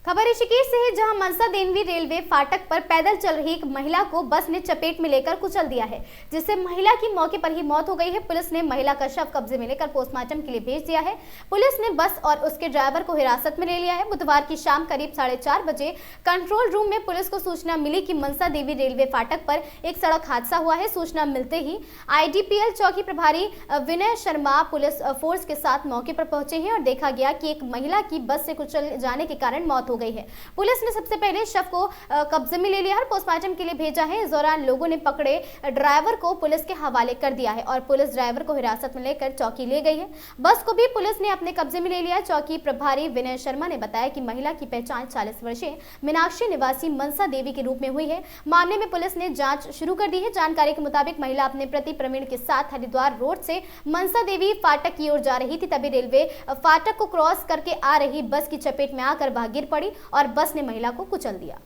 खबर ऋषिकेश से है, जहां मनसा देवी रेलवे फाटक पर पैदल चल रही एक महिला को बस ने चपेट में लेकर कुचल दिया है, जिससे महिला की मौके पर ही मौत हो गई है। पुलिस ने महिला का शव कब्जे में लेकर पोस्टमार्टम के लिए भेज दिया है। पुलिस ने बस और उसके ड्राइवर को हिरासत में ले लिया है। बुधवार की शाम करीब 4:30 बजे कंट्रोल रूम में पुलिस को सूचना मिली कि मनसा देवी रेलवे फाटक पर एक सड़क हादसा हुआ है। सूचना मिलते ही IDPL चौकी प्रभारी विनय शर्मा पुलिस फोर्स के साथ मौके पर पहुंचे हैं और देखा गया कि एक महिला की बस से कुचल जाने के कारण मौत हो गई है। पुलिस ने सबसे पहले शव को कब्जे में ले लिया और पोस्टमार्टम के लिए भेजा है। इस दौरान लोगों ने पकड़े ड्राइवर को पुलिस के हवाले कर दिया है और पुलिस ड्राइवर को हिरासत में लेकर चौकी ले गई है। बस को भी पुलिस ने अपने कब्जे में ले लिया। चौकी प्रभारी विनय शर्मा ने बताया कि महिला की पहचान 40 वर्षीय मीनाक्षी निवासी मनसा देवी के रूप में हुई है। मामले में पुलिस ने जांच शुरू कर दी है। जानकारी के मुताबिक महिला अपने पति प्रवीण के साथ हरिद्वार रोड से मनसा देवी फाटक की ओर जा रही थी, तभी रेलवे फाटक को क्रॉस करके आ रही बस की चपेट में आकर वह गिर पड़ी और बस ने महिला को कुचल दिया।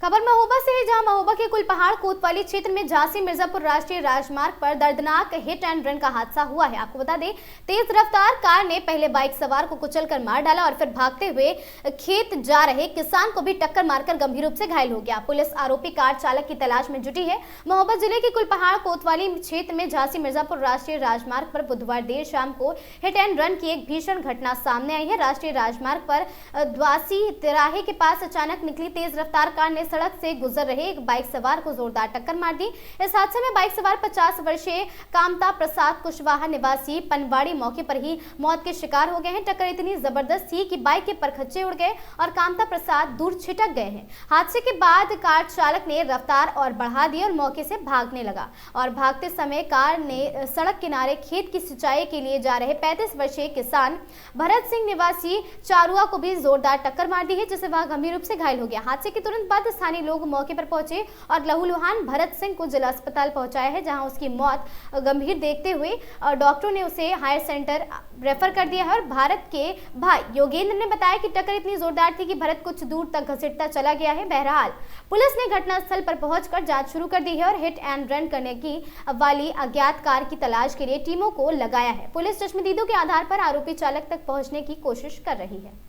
खबर महोबा से है, जहां महोबा के कुलपहाड़ कोतवाली क्षेत्र में झांसी मिर्जापुर राष्ट्रीय राजमार्ग पर दर्दनाक हिट एंड रन का हादसा हुआ है। आपको बता दें, तेज रफ्तार कार ने पहले बाइक सवार को कुचलकर मार डाला और फिर भागते हुए खेत जा रहे किसान को भी टक्कर मारकर गंभीर रूप से घायल हो गया। पुलिस आरोपी कार चालक की तलाश में जुटी है। महोबा जिले के कुलपहाड़ कोतवाली क्षेत्र में झांसी मिर्जापुर राष्ट्रीय राजमार्ग पर बुधवार देर शाम को हिट एंड रन की एक भीषण घटना सामने आई है। राष्ट्रीय राजमार्ग पर द्वासी तिराहे के पास अचानक निकली तेज रफ्तार कार ने सड़क से गुजर रहे एक बाइक सवार को जोरदार टक्कर मार दी। इस हादसे में बाइक सवार 50 वर्षीय कामता प्रसाद कुशवाहा निवासी पनवाड़ी मौके पर ही मौत के शिकार हो गए हैं। टक्कर इतनी जबरदस्त थी कि बाइक के परखच्चे उड़ गए और कामता प्रसाद दूर छिटक गए हैं। हादसे के बाद कार चालक ने रफ्तार और बढ़ा दी और मौके से भागने लगा और भागते समय कार ने सड़क किनारे खेत की सिंचाई के लिए जा रहे 35 वर्षीय किसान भरत सिंह निवासी चारुआ को भी जोरदार टक्कर मार दी है, जिससे वह गंभीर रूप से घायल हो गया। हादसे के तुरंत बाद स्थानीय लोग मौके पर पहुंचे और लहूलुहान भरत सिंह को जिला अस्पताल पहुंचाया है, जहां उसकी मौत गंभीर देखते हुए डॉक्टरों ने उसे हायर सेंटर रेफर कर दिया है। और भारत के भाई योगेंद्र ने बताया कि टक्कर इतनी जोरदार थी कि भरत कुछ दूर तक घसीटता चला गया है। बहरहाल पुलिस ने घटनास्थल पर पहुंचकर जांच शुरू कर दी है और हिट एंड रन करने की वाली अज्ञात कार की तलाश के लिए टीमों को लगाया है। पुलिस चश्मदीदों के आधार पर आरोपी चालक तक पहुंचने की कोशिश कर रही है।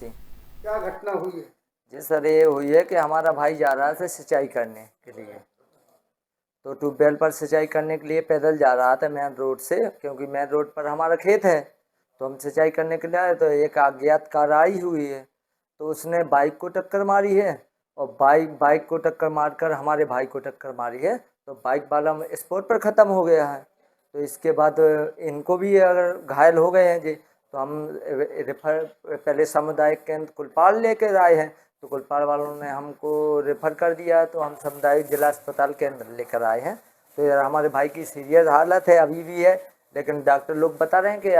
क्या घटना हुई है? जी सर, ये हुई है कि हमारा भाई जा रहा था सिंचाई करने के लिए, तो ट्यूबवेल पर सिंचाई करने के लिए पैदल जा रहा था मेन रोड से, क्योंकि मेन रोड पर हमारा खेत है। तो हम सिंचाई करने के लिए आए तो एक अज्ञात कार आई हुई है, तो उसने बाइक को टक्कर मारी है और बाइक को टक्कर मारकर हमारे भाई को टक्कर मारी है। तो बाइक वाला स्पॉट पर ख़त्म हो गया है। तो इसके बाद इनको भी अगर घायल हो गए हैं जी, तो हम रेफर पहले सामुदायिक केंद्र कुलपाल लेकर आए हैं, तो कुलपाल वालों ने हमको रेफर कर दिया, तो हम सामुदायिक जिला अस्पताल केंद्र लेकर आए हैं। तो यार हमारे भाई की सीरियस हालत है, अभी भी है, लेकिन डॉक्टर लोग बता रहे हैं कि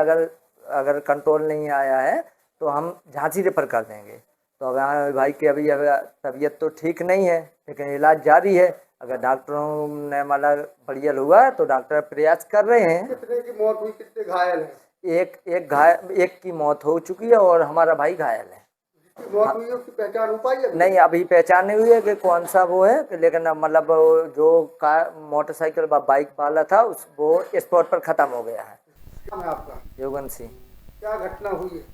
अगर कंट्रोल नहीं आया है तो हम झांसी रेफर कर देंगे। तो अब हमारे भाई की अभी तबीयत तो ठीक नहीं है, लेकिन इलाज जारी है। अगर डॉक्टरों ने मतलब बढ़िया हुआ तो डॉक्टर प्रयास कर रहे हैं। कितने की मौत हुई, कितने घायल हैं? एक की मौत हो चुकी है और हमारा भाई घायल है। मौत हुई है उसकी पहचान हो पाई है? नहीं, अभी पहचान नहीं हुई है कि कौन सा वो है, लेकिन मतलब जो मोटरसाइकिल बाइक वाला था वो स्पॉट पर ख़त्म हो गया है। क्या है आपका? योगन सिंह। क्या घटना हुई है?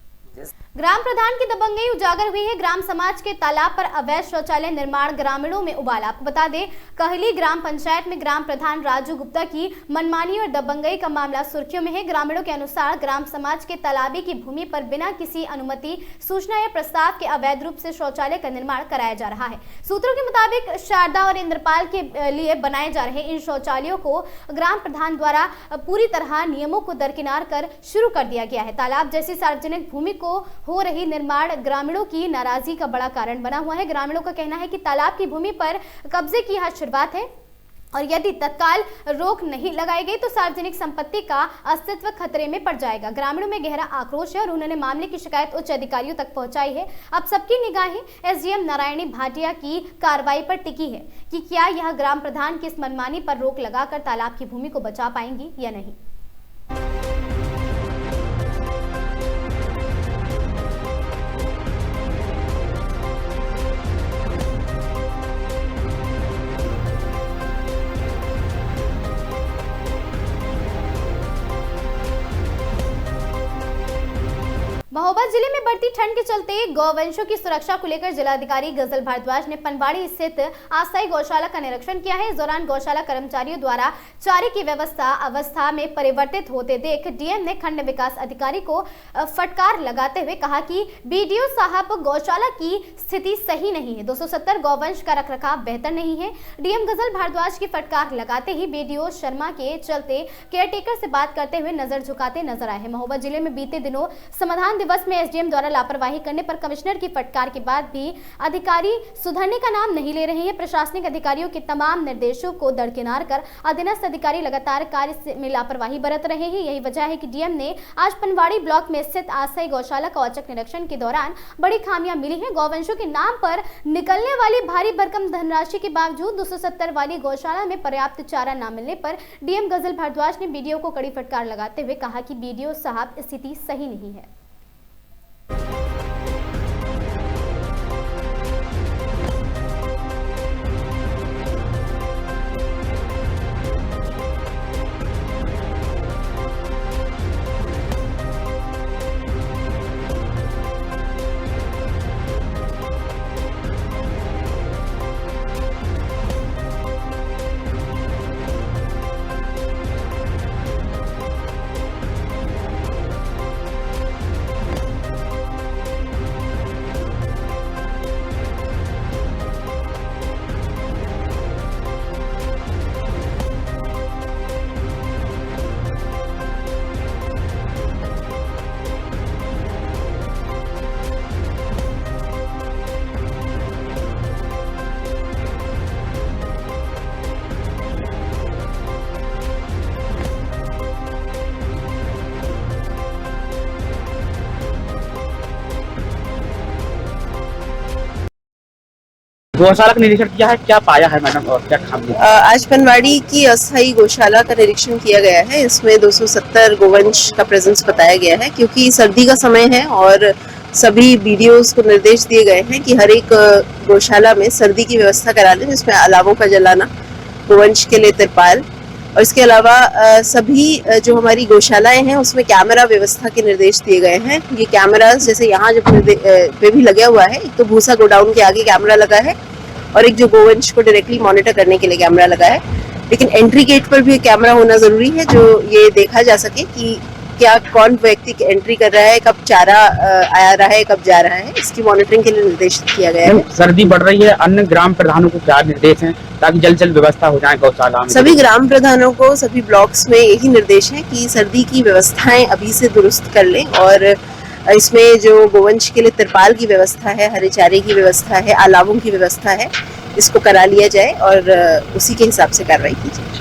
ग्राम प्रधान की दबंगई उजागर हुई है। ग्राम समाज के तालाब पर अवैध शौचालय निर्माण ग्रामीणों में उबाल। आपको बता दें, कहली ग्राम पंचायत में ग्राम प्रधान राजू गुप्ता की मनमानी और दबंगई का मामला सुर्खियों में है। ग्रामीणों के अनुसार ग्राम समाज के तालाबी की भूमि पर बिना किसी अनुमति, सूचना या प्रस्ताव के अवैध रूप से शौचालय का निर्माण कराया जा रहा है। सूत्रों के मुताबिक शारदा और इंद्रपाल के लिए बनाए जा रहे इन शौचालयों को ग्राम प्रधान द्वारा पूरी तरह नियमों को दरकिनार कर शुरू कर दिया गया है। तालाब जैसी सार्वजनिक भूमि को हो रही निर्माण ग्रामीणों की नाराजगी का बड़ा कारण बना हुआ है। ग्रामीणों का कहना है कि तालाब की भूमि पर कब्जे की यह शुरुआत है और यदि तत्काल रोक नहीं लगाई गई तो सार्वजनिक संपत्ति का अस्तित्व खतरे में पड़ जाएगा। ग्रामीणों में गहरा आक्रोश है और उन्होंने मामले की शिकायत उच्च अधिकारियों तक पहुंचाई है। अब सबकी निगाहें एसडीएम नारायणी भाटिया की कार्रवाई पर टिकी है कि क्या यह ग्राम प्रधान की इस मनमानी पर रोक लगाकर तालाब की भूमि को बचा पाएंगी या नहीं। महोबा जिले में बढ़ती ठंड के चलते गौवंशों की सुरक्षा को लेकर जिलाधिकारी गजल भारद्वाज ने पनवाड़ी स्थित अस्थायी गौशाला का निरीक्षण किया है। इस दौरान गौशाला कर्मचारियों द्वारा चारे की अवस्था में परिवर्तित होते देख डीएम ने खंड विकास अधिकारी को फटकार लगाते हुए कहा कि बीडीओ साहब गौशाला की स्थिति सही नहीं है, 270 गौवंश का रखरखाव बेहतर नहीं है। डीएम गजल भारद्वाज की फटकार लगाते ही बीडीओ शर्मा के चलते केयरटेकर से बात करते हुए नजर झुकाते नजर आए हैं। महोबा जिले में बीते दिनों समाधान दिवस में एसडीएम द्वारा लापरवाही करने पर कमिश्नर की फटकार के बाद भी अधिकारी सुधरने का नाम नहीं ले रहे हैं। प्रशासनिक अधिकारियों के तमाम निर्देशों को दरकिनार कर अधीनस्थ अधिकारी लगातार कार्य में लापरवाही बरत रहे हैं। यही वजह है कि डीएम ने आज पनवाड़ी ब्लॉक में स्थित अस्थायी गौशाला का औचक निरीक्षण के दौरान बड़ी खामियां मिली हैं। गौवंशों के नाम पर निकलने वाली भारी भरकम धनराशि के बावजूद 270 वाली गौशाला में पर्याप्त चारा न मिलने पर डीएम गजल भारद्वाज ने बीडीओ को कड़ी फटकार लगाते हुए कहा कि बीडीओ साहब स्थिति सही नहीं है। गौशाला का निरीक्षण किया है, क्या पाया है मैडम और क्या खामियां? आज पनवाड़ी की अस्थायी गौशाला का निरीक्षण किया गया है। इसमें 270 गोवंश का प्रेजेंस बताया गया है, क्योंकि सर्दी का समय है और सभी बीडीओज को निर्देश दिए गए हैं कि हर एक गौशाला में सर्दी की व्यवस्था करा लें, जिसमें अलावों का जलाना, गोवंश के लिए तिरपाल और इसके अलावा सभी जो हमारी गौशालाएं हैं उसमें कैमरा व्यवस्था के निर्देश दिए गए हैं। ये कैमरा जैसे यहाँ जो पे भी लगा हुआ है, एक तो भूसा गोडाउन के आगे कैमरा लगा है और एक जो गोवंश को डायरेक्टली मॉनिटर करने के लिए कैमरा लगा है, लेकिन एंट्री गेट पर भी एक कैमरा होना जरूरी है जो ये देखा जा सके कि क्या कौन व्यक्ति एंट्री कर रहा है, कब चारा आ रहा है, कब जा रहा है, इसकी मॉनिटरिंग के लिए निर्देशित किया गया है। सर्दी बढ़ रही है, अन्य ग्राम प्रधानों को क्या निर्देश हैं ताकि जल्द जल्द व्यवस्था हो जाए गौशाला में? सभी ग्राम प्रधानों को सभी ब्लॉक्स में यही निर्देश है कि सर्दी की व्यवस्थाएं अभी से दुरुस्त कर लें और इसमें जो गोवंश के लिए तिरपाल की व्यवस्था है, हरे चारे की व्यवस्था है, अलावों की व्यवस्था है, इसको करा लिया जाए और उसी के हिसाब से कार्रवाई की जाए।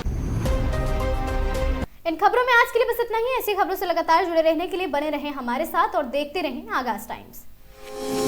इन खबरों में आज के लिए बस इतना ही। ऐसी खबरों से लगातार जुड़े रहने के लिए बने रहें हमारे साथ और देखते रहें आगाज टाइम्स।